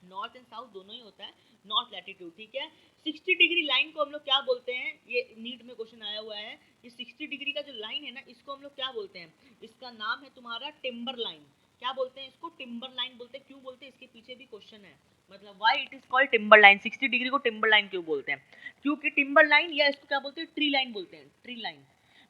north and south दोनों ही होता है, नॉर्थ लैटिट्यूड, ठीक है। 60 डिग्री लाइन को हम लोग क्या बोलते हैं, ये नीट में क्वेश्चन आया हुआ है, ये 60 डिग्री का जो लाइन है ना इसको हम लोग क्या बोलते हैं, इसका नाम है तुम्हारा टिम्बर लाइन। क्या बोलते हैं इसको, टिम्बर लाइन बोलते हैं। क्यों बोलते हैं, इसके पीछे भी क्वेश्चन है, मतलब why it is called timber line, 60 degree को टिम्बर लाइन क्यों बोलते हैं, क्योंकि टिम्बर लाइन या इसको क्या बोलते हैं, ट्री लाइन बोलते हैं, ट्री लाइन,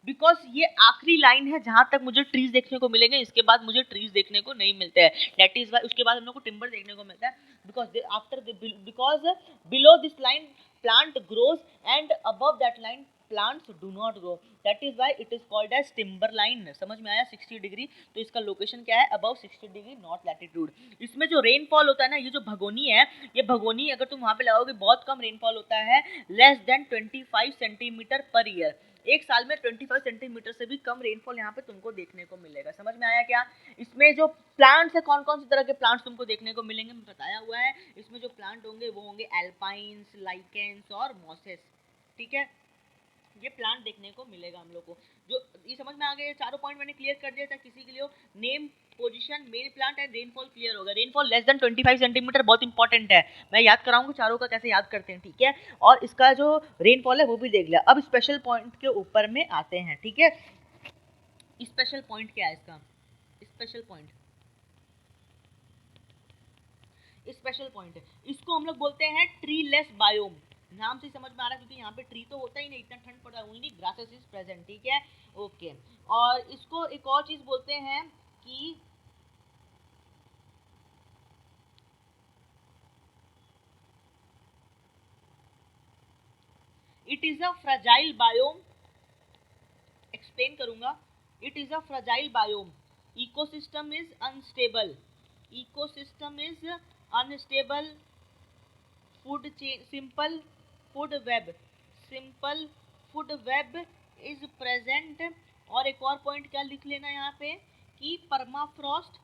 बिकॉज ये आखिरी लाइन है जहां तक मुझे ट्रीज देखने को मिलेंगे, इसके बाद मुझे ट्रीज देखने को नहीं मिलते हैं, दैट इज वाई उसके बाद हम लोग को टिम्बर देखने को मिलता है, because after because below this line plant grows and above that line plants do not grow, that is why it is called as timber line। समझ में आया, 60 डिग्री, तो इसका लोकेशन क्या है, अबव 60 डिग्री नॉर्थ लैटिट्यूड। इसमें जो rainfall होता है ना, ये जो भगोनी है, ये भगोनी अगर तुम वहां पे लगाओगे बहुत कम रेनफॉल होता है, less than 25 centimetre per year, एक साल में 25 सेंटीमीटर से भी कम रेनफॉल यहाँ पे तुमको देखने को मिलेगा। समझ में आया क्या? इसमें जो प्लांट्स है, कौन कौन सी तरह के प्लांट्स तुमको देखने को मिलेंगे बताया हुआ है। इसमें जो प्लांट होंगे वो होंगे एल्पाइन्स, लाइकेंस और मॉसेस, ठीक है। ये प्लांट देखने को मिलेगा हम लोग को। जो ये समझ में आ गए, चारों पॉइंट मैंने क्लियर कर दिया था, किसी के लिए name, position, main plant and rainfall clear होगा। रेनफॉल लेस देन 25 सेंटीमीटर बहुत इंपॉर्टेंट है, मैं याद कराऊंगा चारों का कैसे याद करते हैं, ठीक है। और इसका जो रेनफॉल है वो भी देख लिया। अब स्पेशल पॉइंट के ऊपर में आते हैं, ठीक है। स्पेशल पॉइंट क्या है इसका, स्पेशल पॉइंट, स्पेशल पॉइंट है, इसको हम लोग बोलते हैं ट्री लेस बायोम। नाम से समझ में आ रहा है, क्योंकि यहाँ पे ट्री तो होता ही नहीं, इतना ठंड पड़ रहा है, ओनली ग्रासेस इज प्रेजेंट, ठीक है, ओके। और इसको एक और चीज बोलते हैं कि it is a fragile biome, explain करूंगा। It is a fragile biome. Ecosystem is unstable. Ecosystem is unstable. Food chain, simple food web. Simple food web is present. और एक और पॉइंट क्या लिख लेना यहाँ पे कि परमाफ्रॉस्ट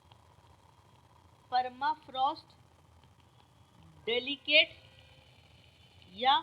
डेलिकेट या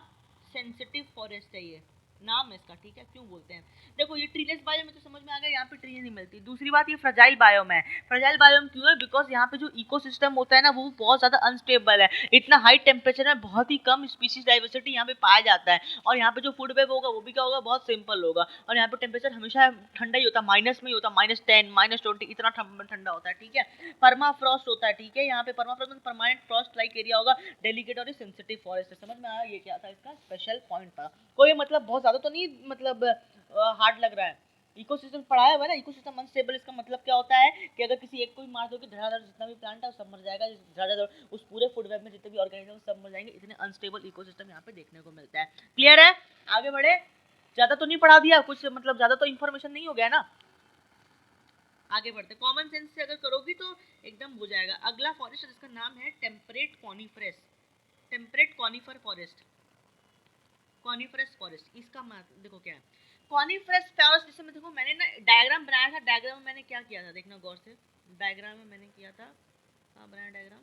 सेंसिटिव फॉरेस्ट है, ये नाम है इसका, ठीक है। क्यों बोलते हैं, देखो ये ट्रीलेस बायोम में तो समझ में आ गया, यहाँ पे ट्री नहीं मिलती। दूसरी बात, ये फ्रजाइल बायोम है। फ्रजाइल बायोम क्यों है, बिकॉज यहाँ पे जो इकोसिस्टम होता है ना, वो बहुत ज़्यादा अनस्टेबल है। इतना हाई टेम्परेचर में बहुत ही कम स्पीशीज डाइवर्सिटी यहाँ पे पाया जाता है। और यहाँ पे जो फूड वेब होगा वो भी क्या होगा, बहुत सिंपल होगा। और यहाँ पे टेम्परेचर हमेशा ठंडा ही होता है, माइनस में ही होता है, -10 -20 इतना ठंडा होता है, ठीक है। परमाफ्रॉस्ट होता है, ठीक है। यहाँ पे परमाफ्रॉस्ट में परमानेंट फ्रॉस्ट लाइक एरिया होगा, डेलिकेट और सेंसिटिव फॉरेस्ट है। समझ में आया, ये क्या था इसका स्पेशल पॉइंट था। कोई मतलब बहुत ज़्यादा तो नहीं मतलब हार्ड लग रहा है। इकोसिस्टम पढ़ाया हुआ है ना, इकोसिस्टम अनस्टेबल, इसका मतलब क्या होता है कि अगर किसी एक को भी मार दो कि धड़ाधड़ जितना भी प्लांट है वो सब मर जाएगा, धड़ाधड़ उस पूरे फूड वेब में जितने भी ऑर्गेनिज्म सब मर जाएंगे। इतने अनस्टेबल इकोसिस्टम यहाँ पे देखने को मिलता है। क्लियर है, आगे बढ़े। ज़्यादा तो नहीं पढ़ा दिया कुछ, मतलब ज़्यादा तो इन्फॉर्मेशन नहीं हो गया ना। आगे बढ़ते, कॉमन सेंस से अगर करोगी तो एकदम हो जाएगा। अगला फॉरेस्ट जिसका नाम है temperate coniferous, temperate conifer forest, coniferous forest. इसका मतलब देखो क्या है, कॉनिफरस फॉरेस्ट। जिसमें देखो मैंने ना डायग्राम बनाया था, डायग्राम में मैंने क्या किया था, देखना गौर से। डायग्राम में मैंने किया था, कहाँ बनाया डायग्राम,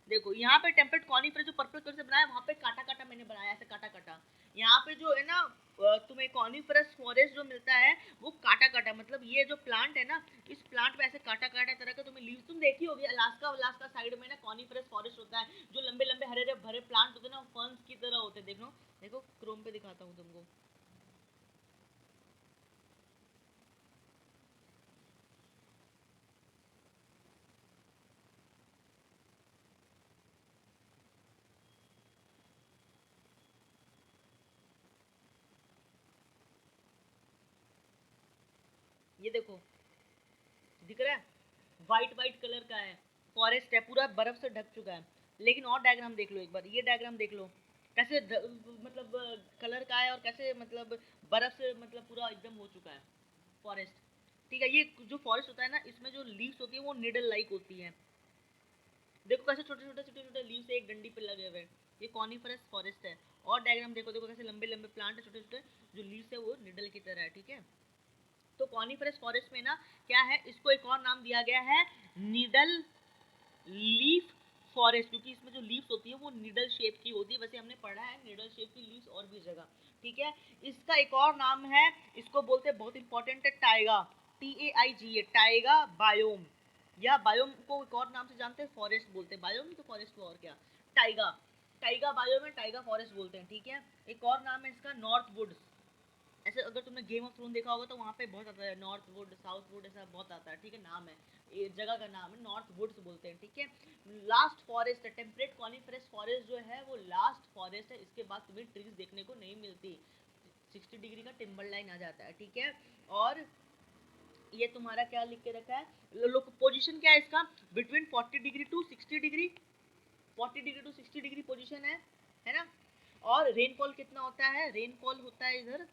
देखो यहाँ पे टेम्परेट कॉनिफरस जो पर्पल कलर से बनाया, वहाँ पे काटा काटा मैंने बनाया, ऐसे काटा काटा। यहाँ पे जो है ना तुम्हें कॉनिफरस फॉरेस्ट जो मिलता है वो काटा काटा, मतलब ये जो प्लांट है ना, इस प्लांट पे ऐसे काटा काटा तरह का तुम्हें लीव्स, तुम देखी होगी अलास्का अलास्का साइड में ना कॉनिफरस फॉरेस्ट होता है, जो लंबे लंबे हरे हरे भरे प्लांट होते हैं ना, फर्न्स की तरह होते हैं। देखो देखो क्रोम पे दिखाता हूँ तुमको, ये देखो दिख रहा है, व्हाइट व्हाइट कलर का है, फॉरेस्ट है, पूरा बर्फ से ढक चुका है। लेकिन और डायग्राम देख लो एक बार, ये डायग्राम देख लो कैसे मतलब कलर का है, और कैसे मतलब बर्फ से मतलब पूरा एकदम हो चुका है फॉरेस्ट, ठीक है। ये जो फॉरेस्ट होता है ना, इसमें जो लीव्स होती है वो निडल लाइक होती है। देखो कैसे छोटे छोटे छोटे छोटे लीव्स एक डंडी पे लगे हुए हैं, ये कॉनिफरस फॉरेस्ट है। और डायग्राम देखो, देखो कैसे लंबे लंबे प्लांट है, छोटे छोटे जो लीव्स है वो निडल की तरह है, ठीक है। तो कॉनिफरस फॉरेस्ट में ना क्या है, इसको एक और नाम दिया गया है नीडल लीफ फॉरेस्ट, क्योंकि इसमें जो लीव्स होती है वो नीडल शेप की होती है। वैसे हमने पढ़ा है नीडल शेप की लीव्स और भी जगह, ठीक है। इसका एक और नाम है, इसको बोलते हैं, बहुत इंपॉर्टेंट है, टाइगा, TAIGA, टाइगा बायोम। या बायोम को एक और नाम से जानते हैं, फॉरेस्ट बोलते हैं, बायोम तो फॉरेस्ट को और क्या, टाइगा, टाइगा बायोम है, टाइगा फॉरेस्ट बोलते हैं, ठीक है। एक और नाम है इसका नॉर्थ वुड्स। ऐसे अगर तुमने गेम ऑफ थ्रोन देखा होगा तो वहाँ पे बहुत आता है नॉर्थ वुड, साउथ वुड, ऐसा बहुत आता है, ठीक है। नाम है, ये जगह का नाम है, नॉर्थ वुड्स बोलते हैं, ठीक है। लास्ट फॉरेस्ट है टेम्परेट कॉनिफरस फॉरेस्ट, जो है वो लास्ट फॉरेस्ट है। इसके बाद तुम्हें ट्रीज देखने को नहीं मिलती, 60 डिग्री का टिम्बर लाइन आ जाता है, ठीक है। और ये तुम्हारा क्या लिख के रखा है, लोग पोजीशन क्या है इसका, between 40 degree to 60 degree, 40 degree to 60 degree position है ना। और रेनफॉल कितना होता है, रेनफॉल होता है इधर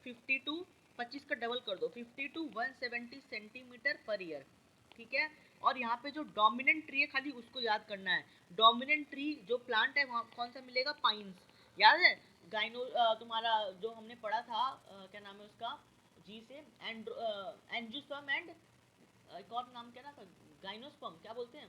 50 टू 25 का डबल कर दो, 50 टू 170 सेंटीमीटर पर ईयर, ठीक है। और यहाँ पे जो डोमिनेंट ट्री है, खाली उसको याद करना है। डोमिनेंट ट्री जो प्लांट है वहाँ कौन सा मिलेगा, पाइन्स, याद है। गाइनो तुम्हारा जो हमने पढ़ा था क्या नाम है उसका, जी से, एंजियोस्पर्म एंड एक और नाम क्या ना था, गाइनोस्पर्म क्या बोलते हैं,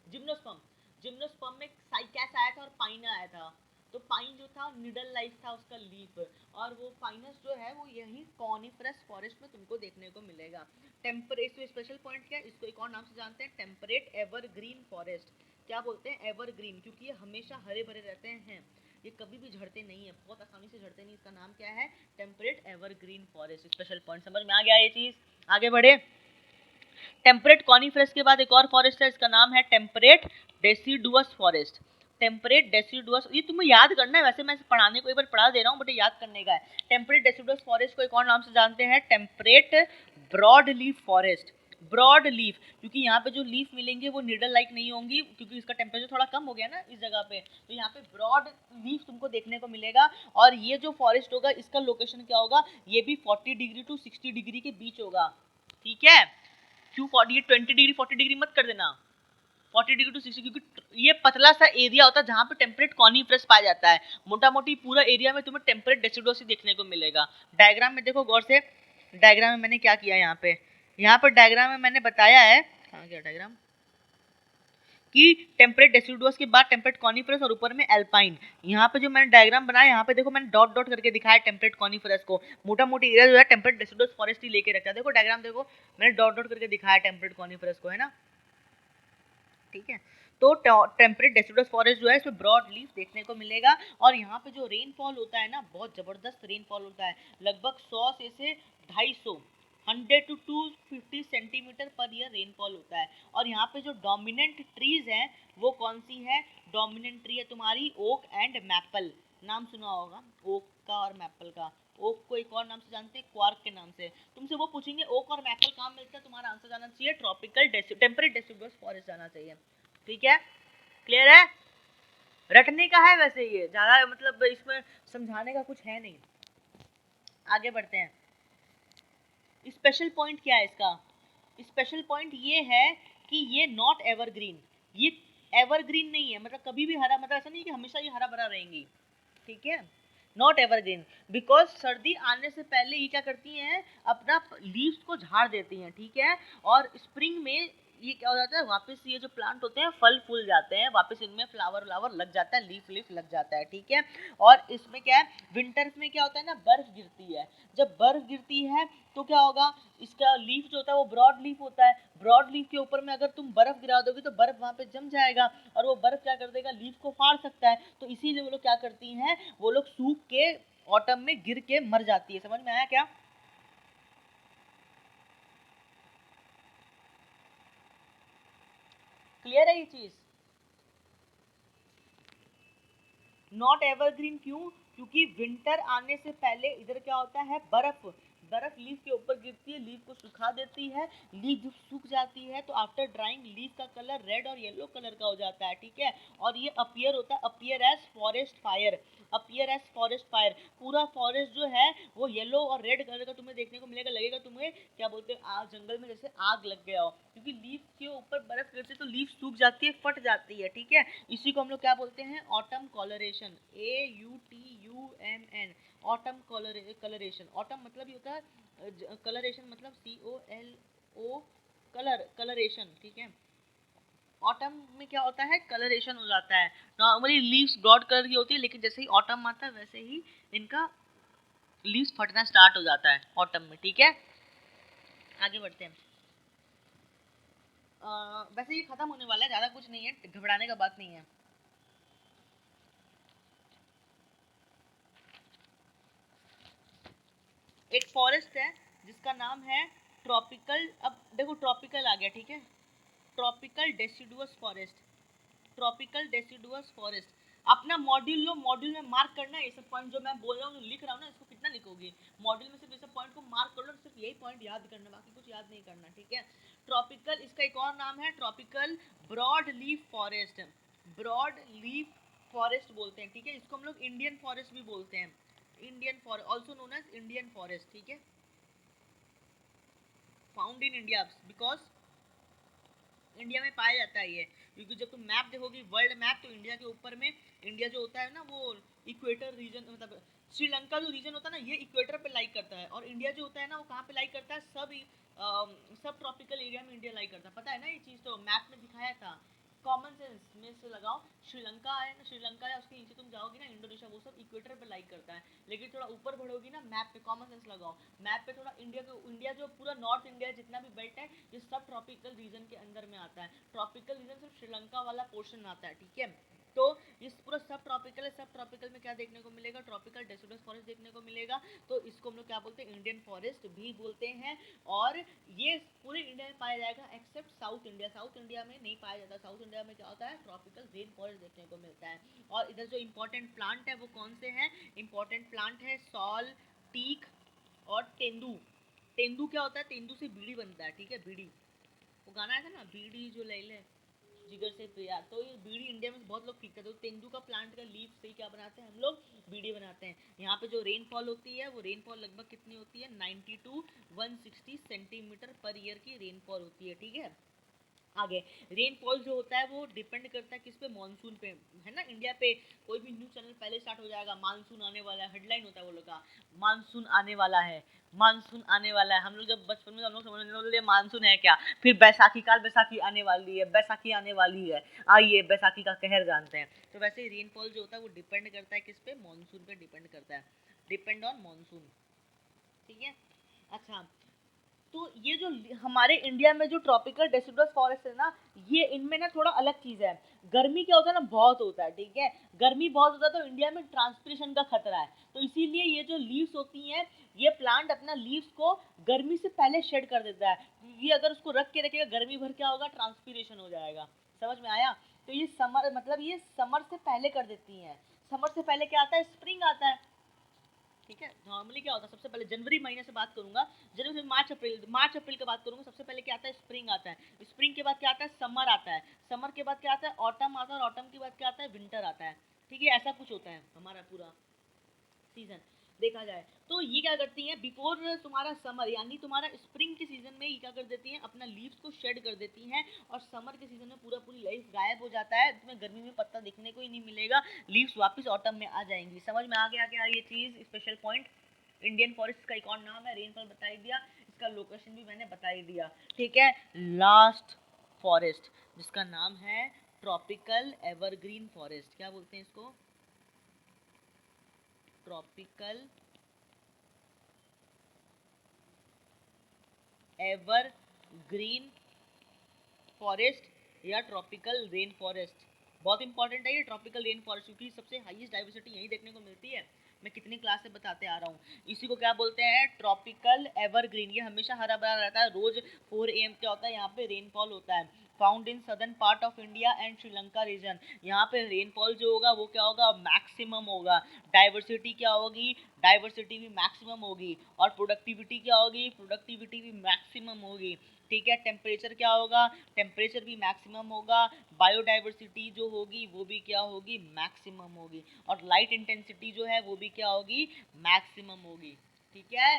जिम्नोस्पर्म। जिम्नोस्पर्म में साइकैस आया था और पाइन आया था। तो पाइन जो था निडल लाइफ था उसका लीफ, और वो पाइनस जो है वो यही कॉनिफरस फॉरेस्ट में तुमको देखने को मिलेगा। टेम्परेट स्पेशल पॉइंट क्या है, इसको एक और नाम से जानते हैं, टेम्परेट एवरग्रीन फॉरेस्ट। क्या बोलते हैं, एवरग्रीन, क्योंकि ये हमेशा हरे भरे रहते हैं, ये कभी भी झड़ते नहीं है, बहुत आसानी से झड़ते नहीं। इसका नाम क्या है, temperate evergreen forest. Special point समझ में आ गया ये चीज, आगे बढ़े। टेम्परेट कॉनिफरस के बाद एक और फॉरेस्ट है, इसका नाम है temperate deciduous forest. Temperate deciduous, ये तुम्हें याद करना है, वैसे मैं पढ़ाने को एक बार पढ़ा दे रहा हूँ, बट याद करने का है। टेम्परेट डेसिडुअस फॉरेस्ट को एक और नाम से जानते हैं, temperate broad leaf forest. Broad leaf, क्योंकि यहाँ पे जो लीफ मिलेंगे वो नीडल लाइक नहीं होंगी, क्योंकि इसका टेम्परेचर थोड़ा कम हो गया ना इस जगह पे, तो यहाँ पे ब्रॉड लीफ तुमको देखने को मिलेगा। और ये जो फॉरेस्ट होगा इसका लोकेशन क्या होगा, ये भी 40 डिग्री टू 60 डिग्री के बीच होगा, ठीक है। क्यों 40, ये 20 डिग्री 40 डिग्री मत कर देना, 40 डिग्री टू 60, क्योंकि ये पतला सा एरिया होता है जहाँ पे टेम्परेट कॉनिफरस पाया जाता है। मोटा मोटी पूरा एरिया में तुम्हें टेम्परेट डेसिडुअस देखने को मिलेगा। डायग्राम में देखो गौर से, डायग्राम में मैंने क्या किया, यहाँ पर डायग्राम में मैंने बताया है, कहाँ गया डायग्राम, कि टेम्परेट डेसिडुअस के बाद टेम्परेट कॉनिफरस और ऊपर में एल्पाइन। यहाँ पे जो मैंने डायग्राम बनाया, यहाँ पे देखो मैंने डॉट डॉट करके दिखाया टेम्परेट कॉनिफरस को, मोटा मोटी एरिया जो है टेम्परेट डेसिडुअस फॉरेस्ट ही लेके रखा है। देखो डायग्राम देखो, मैंने डॉट डॉट करके दिखाया टेम्परेट कॉनिफरस को, है ना, ठीक है। तो टेम्परेट डेसिडुअस फॉरेस्ट जो है इसमें ब्रॉड लीफ देखने को मिलेगा। और यहाँ पे जो रेनफॉल होता है ना, बहुत जबरदस्त रेनफॉल होता है, लगभग 100 से 250, 100 to 250 centimetre per year rainfall होता है। और यहाँ पे जो डोमिनेंट ट्रीज हैं वो कौन सी है, डोमिनेंट ट्री है तुम्हारी ओक एंड मैपल, नाम सुना होगा ओक का और मैपल का। ओक को एक और नाम से जानते हैं, क्वार्क के नाम से। तुमसे वो पूछेंगे ओक और मैपल कहाँ मिलता है, तुम्हारा आंसर जाना चाहिए ट्रॉपिकल टेम्परेट डेसिडुअस फॉरेस्ट जाना चाहिए, ठीक है, क्लियर है। रटने का है वैसे, ये ज्यादा मतलब इसमें समझाने का कुछ है नहीं। आगे बढ़ते हैं। स्पेशल पॉइंट क्या है इसका, स्पेशल पॉइंट ये है कि ये नॉट एवरग्रीन, ये एवरग्रीन नहीं है, मतलब कभी भी हरा, मतलब ऐसा नहीं कि हमेशा ये हरा भरा रहेंगी, ठीक है, नॉट एवरग्रीन। बिकॉज सर्दी आने से पहले ये क्या करती हैं, अपना लीव्स को झाड़ देती हैं, ठीक है। और स्प्रिंग में ये क्या हो जाता है, वापस ये जो प्लांट होते हैं फल फूल जाते हैं, वापस इनमें फ्लावर लग जाता है, लीफ लग जाता है, ठीक है। और इसमें क्या है, विंटर्स में क्या होता है ना, बर्फ गिरती है, जब बर्फ गिरती है तो क्या होगा, इसका लीफ जो होता है वो ब्रॉड लीफ होता है, ब्रॉड लीफ के ऊपर में अगर तुम बर्फ गिरा दोगे तो बर्फ वहाँ पे जम जाएगा, और वो बर्फ क्या कर देगा, लीफ को फाड़ सकता है। तो इसीलिए वो लोग क्या करती हैं, वो लोग सूख के ऑटम में गिर के मर जाती है। समझ में आया क्या, क्लियर है ये चीज। नॉट एवरग्रीन क्यों, क्योंकि विंटर आने से पहले इधर क्या होता है, बर्फ, बर्फ लीफ के ऊपर गिरती है, लीफ को सुखा देती है, लीफ जब सूख जाती है तो आफ्टर ड्राइंग लीफ का कलर रेड और येलो कलर का हो जाता है, ठीक है। और ये अपीयर होता है, appear as forest fire, appear as forest fire, पूरा फॉरेस्ट जो है वो येलो और रेड कलर का तुम्हें देखने को मिलेगा, लगेगा तुम्हें क्या बोलते हैं, आग, जंगल में जैसे आग लग गया हो, क्योंकि लीफ के ऊपर बर्फ गिरती है तो लीफ सूख जाती है, फट जाती है, ठीक है। इसी को हम लोग क्या बोलते हैं, autumn coloration, AUTUMN, autumn coloration. Autumn मतलब ये होता है, कलरेशन मतलब COLO, कलर, कलरेशन, ठीक है। ऑटम में क्या होता है, कलरेशन हो जाता है। नॉर्मली लीव्स ब्रॉड कलर की होती है, लेकिन जैसे ही ऑटम आता है वैसे ही इनका लीव्स फटना स्टार्ट हो जाता है ऑटम में, ठीक है। आगे बढ़ते हैं। वैसे ये खत्म होने वाला है, ज्यादा कुछ नहीं है, घबराने का बात नहीं है। एक फॉरेस्ट है जिसका नाम है ट्रॉपिकल, अब देखो ट्रॉपिकल आ गया, ठीक है, tropical deciduous forest, tropical deciduous forest. अपना मॉड्यूल लो, मॉड्यूल में मार्क करना है ये सब पॉइंट जो मैं बोल रहा हूँ, लिख रहा हूँ ना, इसको कितना लिखोगे, मॉड्यूल में सिर्फ ये सब पॉइंट को मार्क कर लो, सिर्फ यही पॉइंट याद करना, बाकी कुछ याद नहीं करना, ठीक है। ट्रॉपिकल, इसका एक और नाम है tropical broad leaf forest, broad leaf forest बोलते हैं, ठीक है। इसको हम लोग इंडियन फॉरेस्ट भी बोलते हैं, Indian forest also known as Indian forest, ठीक है, found in India, because India में पाया जाता है ये, क्योंकि जब तुम मैप देखोगी वर्ल्ड मैप, तो इंडिया के ऊपर में, इंडिया जो होता है ना वो इक्वेटर रीजन, मतलब श्रीलंका जो रीजन होता है ना ये इक्वेटर पे लाइक करता है, और इंडिया जो होता है ना वो कहाँ पे लाइक करता है, सब ट्रॉपिकल एरिया में इंडिया लाइक करता है, पता है ना ये चीज़, तो मैप में दिखाया था, कॉमन सेंस में से लगाओ, श्रीलंका है ना, श्रीलंका है उसके नीचे तुम जाओगी ना इंडोनेशिया, वो सब इक्वेटर पे लाइक करता है। लेकिन थोड़ा ऊपर बढ़ोगी ना मैप पे, कॉमन सेंस लगाओ मैप पे, थोड़ा इंडिया जो पूरा नॉर्थ इंडिया जितना भी बेल्ट है ये सब ट्रॉपिकल रीजन के अंदर में आता है, ट्रॉपिकल रीजन सिर्फ श्रीलंका वाला पोर्शन आता है, ठीक है। तो इस पूरा सब ट्रॉपिकल है, सब ट्रॉपिकल में क्या देखने को मिलेगा, ट्रॉपिकल डेसिडुअस फॉरेस्ट देखने को मिलेगा, तो इसको हम लोग क्या बोलते हैं, इंडियन फॉरेस्ट भी बोलते हैं। और ये पूरे इंडिया में पाया जाएगा except South India, South India में नहीं पाया जाता, साउथ इंडिया में क्या होता है, ट्रॉपिकल रेन फॉरेस्ट देखने को मिलता है। और इधर जो इंपॉर्टेंट प्लांट है वो कौन से हैं, इंपॉर्टेंट प्लांट है सॉल, टीक और तेंदू। तेंदू क्या होता है, तेंदू से बीड़ी बनता है, ठीक है, बीड़ी, वो गाना आया था ना, बीड़ी जो ले ले जिगर से पिया, तो ये बीड़ी इंडिया में बहुत लोग पीते हैं, तो तेंदुका प्लांट का लीफ से क्या बनाते हैं हम लोग, बीड़ी बनाते हैं। यहाँ पे जो रेनफॉल होती है वो रेनफॉल लगभग कितनी होती है, 90 टू 160 सेंटीमीटर पर ईयर की रेनफॉल होती है, ठीक है। आगे रेनफॉल जो होता है वो डिपेंड करता है किस पे, मानसून पे, है ना। इंडिया पे कोई भी न्यूज चैनल पहले स्टार्ट हो जाएगा, मानसून आने वाला है, हेडलाइन होता है वो लोग का, मानसून आने वाला है, मानसून आने वाला है। हम लोग जब बचपन में हम लोग समझने लगे मानसून है क्या, फिर बैसाखी, काल बैसाखी आने वाली है, बैसाखी आने वाली है, आइए बैसाखी का कहर जानते हैं। तो वैसे ही रेनफॉल जो होता है वो डिपेंड करता है किस पे, मानसून पे डिपेंड करता है, डिपेंड ऑन मानसून, ठीक है। अच्छा, तो ये जो हमारे इंडिया में जो ट्रॉपिकल डेसिडुअस फॉरेस्ट है ना, ये इनमें ना थोड़ा अलग चीज है। गर्मी क्या होता है ना, बहुत होता है, ठीक है, गर्मी बहुत होता है, तो इंडिया में ट्रांसपिरेशन का खतरा है, तो इसीलिए ये जो लीव्स होती हैं, ये प्लांट अपना लीव्स को गर्मी से पहले शेड कर देता है। ये अगर उसको रख के रखेगा, गर्मी भर क्या होगा, ट्रांसपिरेशन हो जाएगा। समझ में आया। तो ये समर, मतलब ये समर से पहले कर देती हैं। समर से पहले क्या आता है, स्प्रिंग आता है, ठीक है। नॉर्मली क्या होता है, सबसे पहले जनवरी महीने से बात करूंगा, जनवरी से मार्च अप्रैल की बात करूंगा, सबसे पहले क्या आता है, स्प्रिंग आता है, स्प्रिंग के बाद क्या आता है, समर आता है, समर के बाद क्या आता है, ऑटम आता है, और ऑटम के बाद क्या आता है, विंटर आता है, ठीक है। ऐसा कुछ होता है हमारा पूरा सीजन देखा जाए। तो ये क्या करती हैं, बिफोर तुम्हारा समर, यानी तुम्हारा स्प्रिंग के सीजन में ये क्या कर देती हैं, अपना लीव्स को शेड कर देती हैं, और समर के सीजन में पूरा पूरी लाइफ गायब हो जाता है, तुम्हें गर्मी में पत्ता दिखने को ही नहीं मिलेगा, लीव्स वापस ऑटम में आ जाएंगी। समझ में आ गया क्या ये चीज, स्पेशल पॉइंट। इंडियन फॉरेस्ट का एक और नाम है, रेनफॉल बता ही दिया, इसका लोकेशन भी मैंने बता ही दिया, ठीक है। लास्ट फॉरेस्ट जिसका नाम है ट्रॉपिकल एवरग्रीन फॉरेस्ट, क्या बोलते हैं इसको, ट्रॉपिकल एवरग्रीन फॉरेस्ट या ट्रॉपिकल रेन फॉरेस्ट। बहुत इंपॉर्टेंट है ये ट्रॉपिकल रेन फॉरेस्ट, क्योंकि सबसे हाईएस्ट डाइवर्सिटी यही देखने को मिलती है। मैं कितनी क्लास से बताते आ रहा हूँ, इसी को क्या बोलते हैं, ट्रॉपिकल एवरग्रीन। ये हमेशा हरा भरा रहता है, रोज 4 AM क्या होता है, यहाँ पे रेनफॉल होता है। Found in southern part of India and Sri Lanka region. यहाँ पे रेनफॉल जो होगा वो क्या होगा, मैक्सिमम होगा। डाइवर्सिटी क्या होगी, डाइवर्सिटी भी मैक्सिमम होगी, और प्रोडक्टिविटी क्या होगी, प्रोडक्टिविटी भी मैक्सिमम होगी, ठीक है। टेम्परेचर क्या होगा, टेम्परेचर भी मैक्सिमम होगा। बायोडाइवर्सिटी जो होगी वो भी क्या होगी, मैक्सिमम होगी। और लाइट इंटेंसिटी जो है वो भी क्या होगी, मैक्सिमम होगी, ठीक है।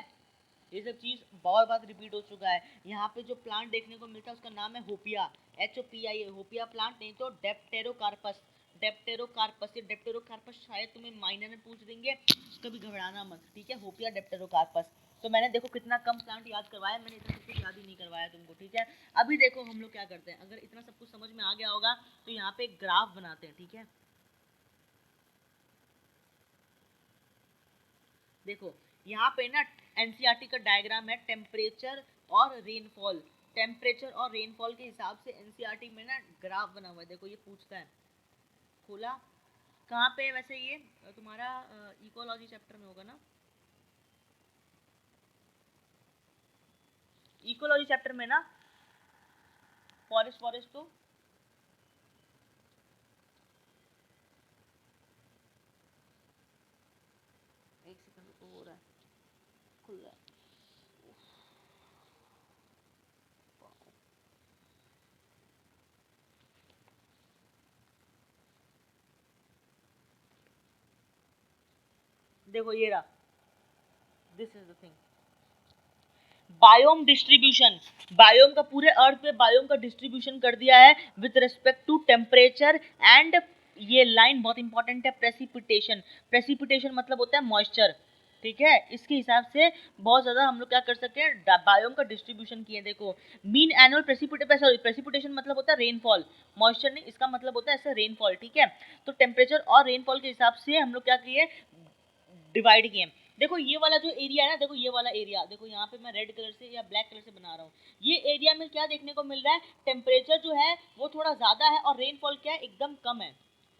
ये सब चीज बहुत बार रिपीट हो चुका है। यहाँ पे जो प्लांट देखने को मिलता है उसका नाम है होपिया, HOPIA, होपिया प्लांट, नहीं तो डेप्टेरोकार्पस। डेप्टेरोकार्पस, ये डेप्टेरोकार्पस शायद तुम्हें माइनर में पूछ देंगे, कभी घबराना मत, ठीक है। होपिया डेप्टेरोकार्पस। तो मैंने देखो कितना कम प्लांट याद करवाया, मैंने इतना सब कुछ याद ही नहीं करवाया तुमको, ठीक है। अभी देखो हम लोग क्या करते हैं, अगर इतना सब कुछ समझ में आ गया होगा तो यहाँ पे एक ग्राफ बनाते हैं, ठीक है। देखो यहाँ पे ना एनसीईआरटी का डायग्राम है, टेम्परेचर और रेनफॉल, टेम्परेचर और रेनफॉल के हिसाब से एनसीईआरटी में ना ग्राफ बना हुआ है। देखो ये पूछता है, खोला कहाँ पे है वैसे, ये तुम्हारा इकोलॉजी चैप्टर में होगा ना, इकोलॉजी चैप्टर में ना, फॉरेस्ट फॉरेस्ट तो एक सेकंड को हो रहा है, खुल रहा है। देखो ये रहा, this is the thing, biome distribution, biome का पूरे अर्थ पे बायोम का डिस्ट्रीब्यूशन कर दिया है with respect to temperature and, ये लाइन बहुत इंपॉर्टेंट है, प्रेसिपिटेशन। प्रेसिपिटेशन मतलब होता है मॉइस्चर, ठीक है। इसके हिसाब से बहुत ज़्यादा हम लोग क्या कर सकते हैं, बायोम का डिस्ट्रीब्यूशन किए। देखो mean annual precipitation, sorry precipitation मतलब होता है रेनफॉल, मॉइस्चर नहीं, इसका मतलब होता है ऐसे रेनफॉल, ठीक है। तो टेम्परेचर और रेनफॉल के हिसाब से हम लोग क्या किए, डिवाइड किए। देखो ये वाला जो एरिया है ना, देखो ये वाला एरिया, देखो यहाँ पे मैं रेड कलर से या ब्लैक कलर से बना रहा हूँ, ये एरिया में क्या देखने को मिल रहा है, टेम्परेचर जो है वो थोड़ा ज़्यादा है और रेनफॉल क्या है, एकदम कम है,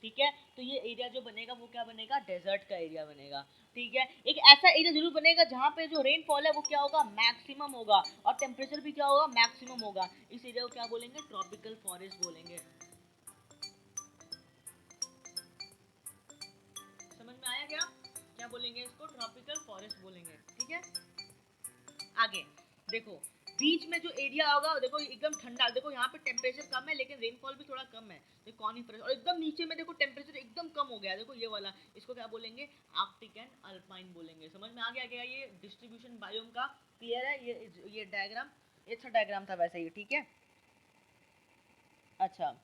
ठीक है। तो ये एरिया जो बनेगा वो क्या बनेगा, डेजर्ट का एरिया बनेगा, ठीक है। एक ऐसा एरिया जरूर बनेगा जहाँ पे जो रेनफॉल है वो क्या होगा, मैक्सिमम होगा, और टेम्परेचर भी क्या होगा, मैक्सिमम होगा। इस एरिया को क्या बोलेंगे, ट्रॉपिकल फॉरेस्ट बोलेंगे। समझ में आया क्या, क्या बोलेंगे इसको, ट्रॉपिकल फॉरेस्ट बोलेंगे, ठीक है। आगे देखो बीच में जो एरिया होगा देखो एकदम ठंडा, देखो यहाँ पे टेम्परेचर कम है लेकिन रेनफॉल भी थोड़ा कम है, तो कॉनिफरस। और एकदम नीचे में देखो टेम्परेचर एकदम कम हो गया, देखो ये वाला, इसको क्या बोलेंगे, आर्कटिक एंड अल्पाइन बोलेंगे। समझ में आ गया क्या ये डिस्ट्रीब्यूशन बायोम का? क्लियर है? ये डायग्राम, ये अच्छा डायग्राम था वैसे ये, ठीक है। अच्छा,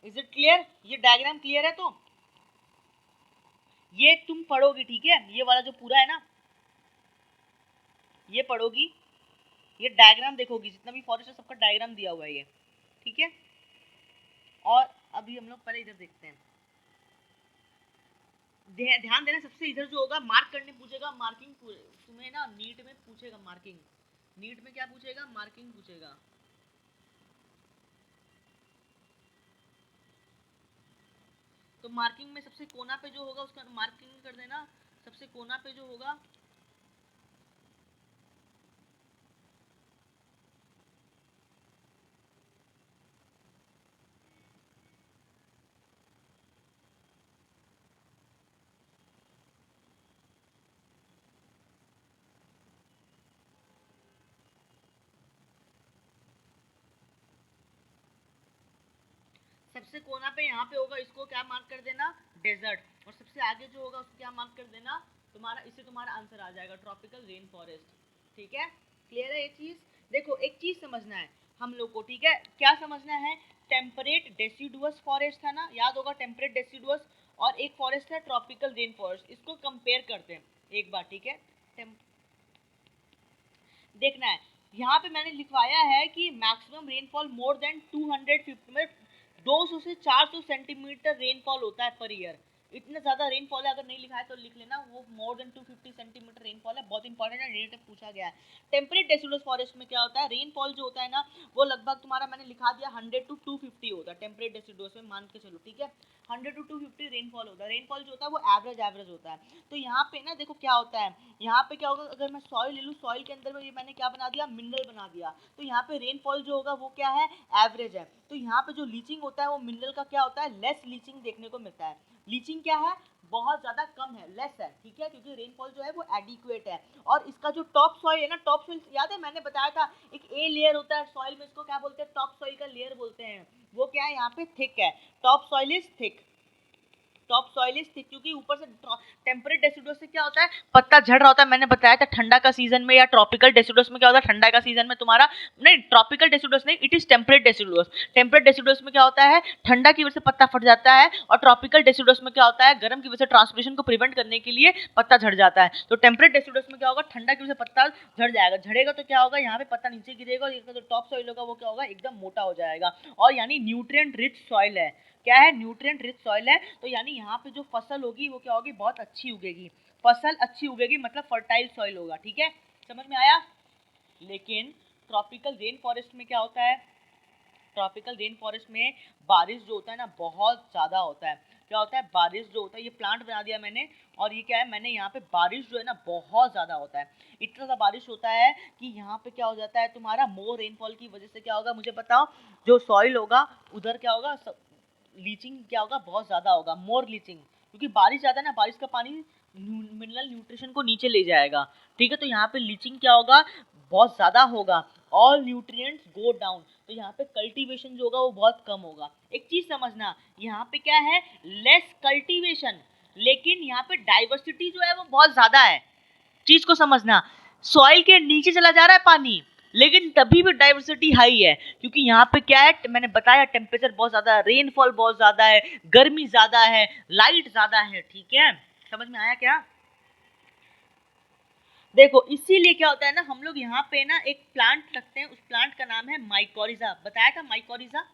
इज इट क्लियर? ये डायग्राम क्लियर है? तो ये तुम पढ़ोगी, ठीक है, ये वाला जो पूरा है ना, ये पढ़ोगी, ये डायग्राम देखोगी, जितना भी फॉरेस्ट है सबका डायग्राम दिया हुआ है ये, ठीक है। और अभी हम लोग पहले इधर देखते हैं, ध्यान देना, सबसे इधर जो होगा मार्क करने पूछेगा, मार्किंग तुम्हें ना नीट में पूछेगा, मार्किंग, नीट में क्या पूछेगा, मार्किंग पूछेगा। तो मार्किंग में सबसे कोना पे जो होगा उसका मार्किंग कर देना, सबसे कोना पे जो होगा, सबसे कोना पे यहाँ पे होगा, इसको क्या मार्क कर देना, डेजर्ट। और सबसे आगे जो होगा उसको क्या मार्क कर देना, तुम्हारा, इससे तुम्हारा आंसर आ जाएगा, ट्रॉपिकल रेन फॉरेस्ट। ठीक है, क्लियर है ये चीज? देखो एक चीज समझना है हम लोग को, ठीक है, क्या समझना है, टेम्परेट डेसिडुअस फॉरेस्ट था ना, याद होगा, टेम्परेट डेसिडुअस, और एक फॉरेस्ट है ट्रॉपिकल रेन फॉरेस्ट, इसको कंपेयर करते हैं एक बार, ठीक है। देखना है, यहाँ पे मैंने लिखवाया है कि मैक्सिमम रेनफॉल मोर देन 250 में 200 से 400 सेंटीमीटर रेनफॉल होता है पर ईयर। इतना ज्यादा रेनफॉल है, अगर नहीं लिखा है तो लिख लेना, वो मोर देन 250 सेंटीमीटर रेनफॉल है, बहुत इंपॉर्टेंट है, नीट में पूछा गया है। टेम्परेट डेसिडुअस फॉरेस्ट में क्या होता है, रेनफॉल जो होता है ना, वो लगभग तुम्हारा मैंने लिखा दिया 100 टू 250 होता है टेम्परेट डेसिडुअस में, मान के चलो, ठीक है, 100 टू 250 रेनफॉल होता है। रेनफॉल जो होता है वो एवरेज होता है। तो यहाँ पे ना देखो क्या होता है, यहाँ पे क्या होगा, अगर मैं सॉइल ले लूँ, सॉइल के अंदर में ये मैंने क्या बना दिया, मिनरल बना दिया, तो यहाँ पे रेनफॉल जो होगा वो क्या है, एवरेज है। तो यहाँ पे जो लीचिंग होता है वो मिनरल का क्या होता है, लेस लीचिंग देखने को मिलता है। लीचिंग क्या है, बहुत ज्यादा कम है, लेस है, ठीक है, क्योंकि रेनफॉल जो है वो एडिक्वेट है। और इसका जो टॉप सॉइल है ना, टॉप सॉइल याद है मैंने बताया था, एक ए लेयर होता है सॉइल में, इसको क्या बोलते हैं, टॉप सॉइल का लेयर बोलते हैं, वो क्या है यहाँ पे थिक है, top soil is thick, top soil is thick, क्योंकि ऊपर से टेम्परेट डेसिडुअस से क्या होता है, पत्ता झड़ रहा होता है, मैंने बताया था ठंडा का सीजन में, या ट्रॉपिकल डेसिडुअस में क्या होता है, ठंडा का सीजन में तुम्हारा, नहीं ट्रॉपिकल डेसिडुअस नहीं, it is temperate deciduous. Temperate deciduous में क्या होता है, ठंडा की वजह से पत्ता फट जाता है, और ट्रॉपिकल डेसिडुअस में क्या होता है, गर्म की वजह से ट्रांसपिरेशन को प्रिवेंट करने के लिए पत्ता झड़ जाता है। तो टेम्परेट डेसिडुअस में क्या होगा, ठंडा की वजह से पत्ता झड़ जाएगा, झड़ेगा तो क्या होगा, यहाँ पे पत्ता नीचे गिरेगा, और इसका जो टॉप सॉइल होगा वो क्या होगा, एकदम मोटा हो जाएगा, और यानी न्यूट्रिएंट रिच सॉइल है। क्या है, न्यूट्रिएंट रिच सॉइल है, तो यानी यहाँ पे जो फसल होगी वो क्या होगी, बहुत अच्छी उगेगी, फसल अच्छी उगेगी, मतलब फर्टाइल सॉइल होगा, ठीक है, समझ में आया। लेकिन ट्रॉपिकल रेन फॉरेस्ट में क्या होता है, ट्रॉपिकल रेन फॉरेस्ट में बारिश जो होता है ना बहुत ज़्यादा होता है। क्या होता है, बारिश जो होता है, ये प्लांट बना दिया मैंने, और ये क्या है, मैंने यहाँ पे बारिश जो है ना बहुत ज़्यादा होता है, इतना ज़्यादा बारिश होता है कि यहाँ पे क्या हो जाता है, तुम्हारा मोर रेनफॉल की वजह से क्या होगा, मुझे बताओ, जो सॉइल होगा उधर क्या होगा, लीचिंग क्या होगा, बहुत ज़्यादा होगा, मोर लीचिंग, क्योंकि बारिश ज़्यादा ना, बारिश का पानी मिनरल न्यूट्रिशन को नीचे ले जाएगा, ठीक है, तो यहाँ पे लीचिंग क्या होगा, बहुत ज़्यादा होगा, ऑल न्यूट्रिएंट्स गो डाउन, तो यहाँ पे कल्टीवेशन जो होगा वो बहुत कम होगा। एक चीज समझना, यहाँ पे क्या है, लेस कल्टीवेशन, लेकिन यहाँ पे डाइवर्सिटी जो है वो बहुत ज्यादा है, चीज को समझना, सॉइल के नीचे चला जा रहा है पानी, लेकिन तभी भी डाइवर्सिटी हाई है, क्योंकि यहाँ पे क्या है, मैंने बताया टेम्परेचर बहुत ज्यादा है, रेनफॉल बहुत ज्यादा है, गर्मी ज्यादा है, लाइट ज्यादा है, ठीक है, समझ में आया क्या? देखो इसीलिए क्या होता है ना, हम लोग यहाँ पे ना एक प्लांट रखते हैं, उस प्लांट का नाम है माइकोरिजा, बताया था माइकोरिजा,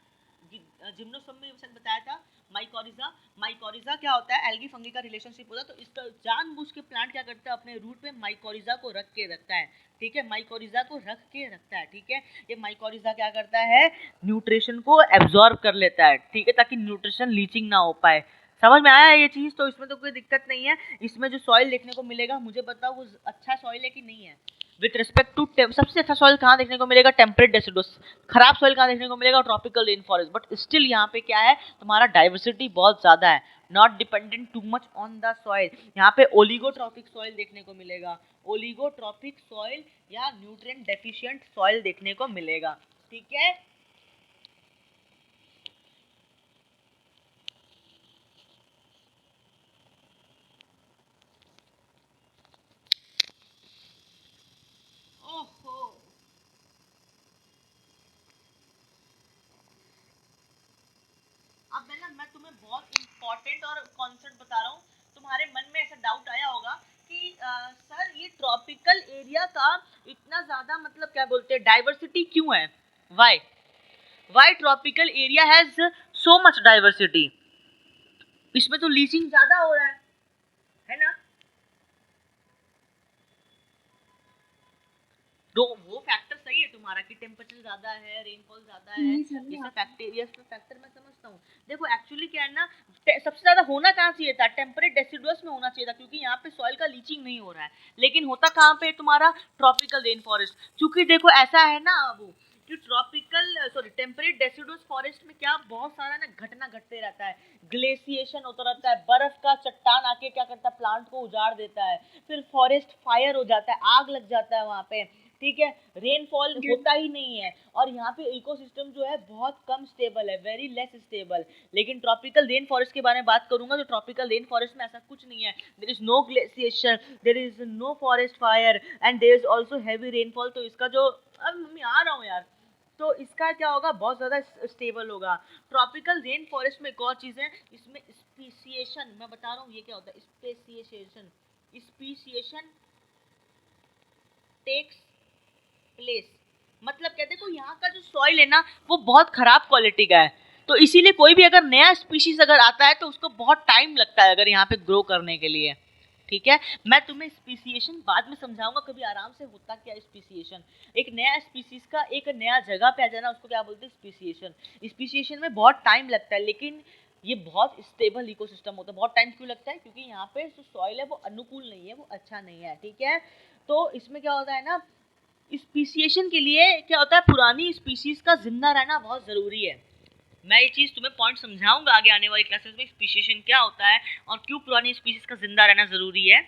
जिम्नोस्पर्म में बताया था, माइकोरिजा। माइकोरिजा क्या होता है, एल्गी फंगी का रिलेशनशिप होता है, तो इसका जानबूझ के प्लांट क्या करता है, अपने रूट में माइकोरिजा को रख के रखता है, ठीक है, माइकोरिजा को रख के रखता है, ठीक है, ये माइकोरिजा क्या करता है, न्यूट्रिशन को एब्जॉर्ब कर लेता है, ठीक है, ताकि न्यूट्रिशन लीचिंग ना हो पाए। समझ में आया ये चीज? तो इसमें तो कोई दिक्कत नहीं है, इसमें जो सॉइल देखने को मिलेगा, मुझे बताओ वो अच्छा सॉइल है कि नहीं है, विथ रिस्पेक्ट टू सबसे अच्छा सॉइल कहाँ देखने को मिलेगा, टेम्परेट डेसिडुअस। खराब सॉइल कहाँ देखने को मिलेगा, tropical rain forest. But still यहाँ पे क्या है, तुम्हारा डाइवर्सिटी बहुत ज़्यादा है, not dependent too much on the soil. यहाँ पे ओलिगोट्रॉपिक सॉइल देखने को मिलेगा, ओलिगोट्रॉपिक सॉइल या न्यूट्रिएंट डेफिशिएंट सॉइल देखने को मिलेगा। ठीक है, ओहो अब मैं तुम्हें बहुत इंपॉर्टेंट और कॉन्सेप्ट बता रहा हूँ। तुम्हारे मन में ऐसा डाउट आया होगा कि सर ये ट्रॉपिकल एरिया का इतना ज्यादा मतलब क्या बोलते हैं डाइवर्सिटी क्यों है, why tropical area has so much diversity, इसमें तो लीचिंग ज्यादा हो रहा है ना। तो वो फैक्टर सही है तुम्हारा कि टेम्परेचर ज्यादा है, रेनफॉल ज्यादा है, ये सब फैक्टर, ये सब फैक्टर मैं समझता हूँ। देखो एक्चुअली क्या है ना, सबसे ज्यादा होना कहाँ चाहिए था, टेम्परेट डेसिडुअस में होना चाहिए था, क्योंकि यहाँ पे सॉइल का लीचिंग नहीं हो रहा है। लेकिन होता कहाँ पे तुम्हारा, ट्रॉपिकल रेन फॉरेस्ट। क्योंकि देखो ऐसा है ना वो कि टेम्परेट डेसिडुअस फॉरेस्ट में क्या बहुत सारा ना घटना घटते रहता है, ग्लेशिएशन होता रहता है, बर्फ का चट्टान आके क्या करता है, प्लांट को उजाड़ देता है, फिर फॉरेस्ट फायर हो जाता है, आग लग जाता है वहाँ पे। ठीक है, रेनफॉल होता ही नहीं है, और यहाँ पे इकोसिस्टम जो है बहुत कम स्टेबल है, वेरी लेस स्टेबल। लेकिन ट्रॉपिकल रेन फॉरेस्ट के बारे में बात करूंगा तो ट्रॉपिकल रेन फॉरेस्ट में ऐसा कुछ नहीं है, there is no glaciation, there is no forest fire and there is also heavy rainfall. तो इसका जो, अब मम्मी आ रहा हूँ यार, तो इसका क्या होगा, बहुत ज़्यादा स्टेबल होगा। ट्रॉपिकल रेन फॉरेस्ट में एक और चीज़ है, इसमें स्पीसिएशन, मैं बता रहा हूँ ये क्या होता है, स्पेसिएशन, स्पीसिएशन टेक्स प्लेस। मतलब क्या, देखो यहाँ का जो सॉइल है ना वो बहुत खराब क्वालिटी का है, तो इसीलिए कोई भी अगर नया स्पीशीज अगर आता है तो उसको बहुत टाइम लगता है अगर यहाँ पे ग्रो करने के लिए। ठीक है, मैं तुम्हें स्पीसिएशन बाद में समझाऊंगा कभी आराम से, होता क्या है स्पीसिएशन। एक नया स्पीसीज का एक नया जगह पे आ जाना, उसको क्या बोलते हैं, स्पीसिएशन। स्पीसिएशन में बहुत टाइम लगता है, लेकिन ये बहुत स्टेबल इकोसिस्टम होता है। बहुत टाइम क्यों लगता है, क्योंकि यहाँ पे जो सॉइल है वो अनुकूल नहीं है, वो अच्छा नहीं है। ठीक है, तो इसमें क्या होता है ना, स्पीसिएशन के लिए क्या होता है, पुरानी स्पीशीज का जिंदा रहना बहुत ज़रूरी है। मैं ये चीज़ तुम्हें पॉइंट समझाऊंगा आगे आने वाली क्लासेस में, स्पीसिएशन क्या होता है और क्यों पुरानी स्पीशीज का जिंदा रहना ज़रूरी है।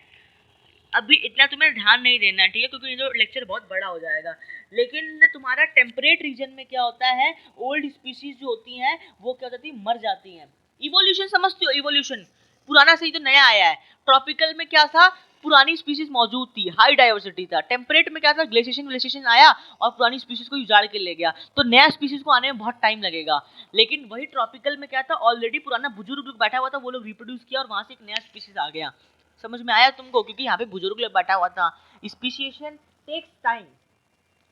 अभी इतना तुम्हें ध्यान नहीं देना, ठीक है, क्योंकि ये जो लेक्चर बहुत बड़ा हो जाएगा। लेकिन तुम्हारा टेम्परेट रीजन में क्या होता है, ओल्ड स्पीशीज जो होती हैं वो क्या होती है, मर जाती हैं। इवोल्यूशन समझते हो, इवोल्यूशन पुराना से ही तो नया आया है। ट्रॉपिकल में क्या था, पुरानी स्पीशीज मौजूद थी, हाई डाइवर्सिटी था। टेम्परेट में क्या था, ग्लेशिएशन आया और पुरानी स्पीशीज को उजाड़ के ले गया, तो नया स्पीशीज को आने में बहुत टाइम लगेगा। लेकिन वही ट्रॉपिकल में क्या था, ऑलरेडी पुराना बुजुर्ग लोग बैठा हुआ था, वो लोग रिप्रोड्यूस किया और वहां से एक नया स्पीशीज आ गया। समझ में आया तुमको, क्योंकि यहाँ पे बुजुर्ग लोग बैठा हुआ था। Speciation takes time,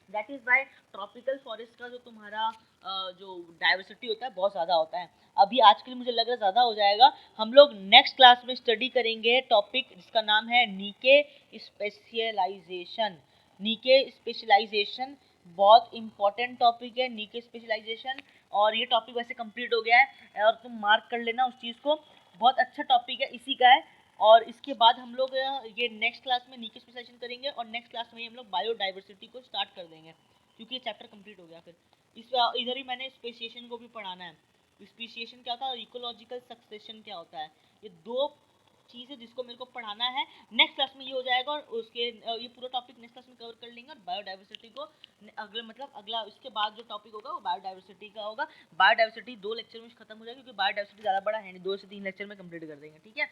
that is why tropical forest का जो तुम्हारा जो डाइवर्सिटी होता है बहुत ज़्यादा होता है। अभी आज के लिए मुझे लग रहा है ज़्यादा हो जाएगा, हम लोग नेक्स्ट क्लास में स्टडी करेंगे टॉपिक जिसका नाम है नीके स्पेशलाइजेशन। नीके स्पेशलाइजेशन बहुत इंपॉर्टेंट टॉपिक है, नीके स्पेशलाइजेशन। और ये टॉपिक वैसे कंप्लीट हो गया है और तुम मार्क कर लेना उस चीज़ को, बहुत अच्छा टॉपिक है, इसी का है। और इसके बाद हम लोग ये नेक्स्ट क्लास में नीके स्पेशलाइजेशन करेंगे और नेक्स्ट क्लास में हम लोग बायोडाइवर्सिटी को स्टार्ट कर देंगे, क्योंकि ये चैप्टर कंप्लीट हो गया। फिर इस इधर ही मैंने स्पेसिएशन को भी पढ़ाना है। स्पेसिएशन क्या होता है और इकोलॉजिकल सक्सेशन क्या होता है, ये दो चीज़ है जिसको मेरे को पढ़ाना है। नेक्स्ट क्लास में ये हो जाएगा और उसके ये पूरा टॉपिक नेक्स्ट क्लास में कवर कर लेंगे। और बायोडाइवर्सिटी को अगले मतलब अगला इसके बाद जो टॉपिक होगा वो बायोडाइवर्सिटी का होगा। बायोडाइवर्सिटी 2 लेक्चर में खत्म हो जाएगी, क्योंकि बायोडाइवर्सिटी ज़्यादा बड़ा है नहीं, 2 से 3 लेक्चर में कंप्लीट कर देंगे। ठीक है।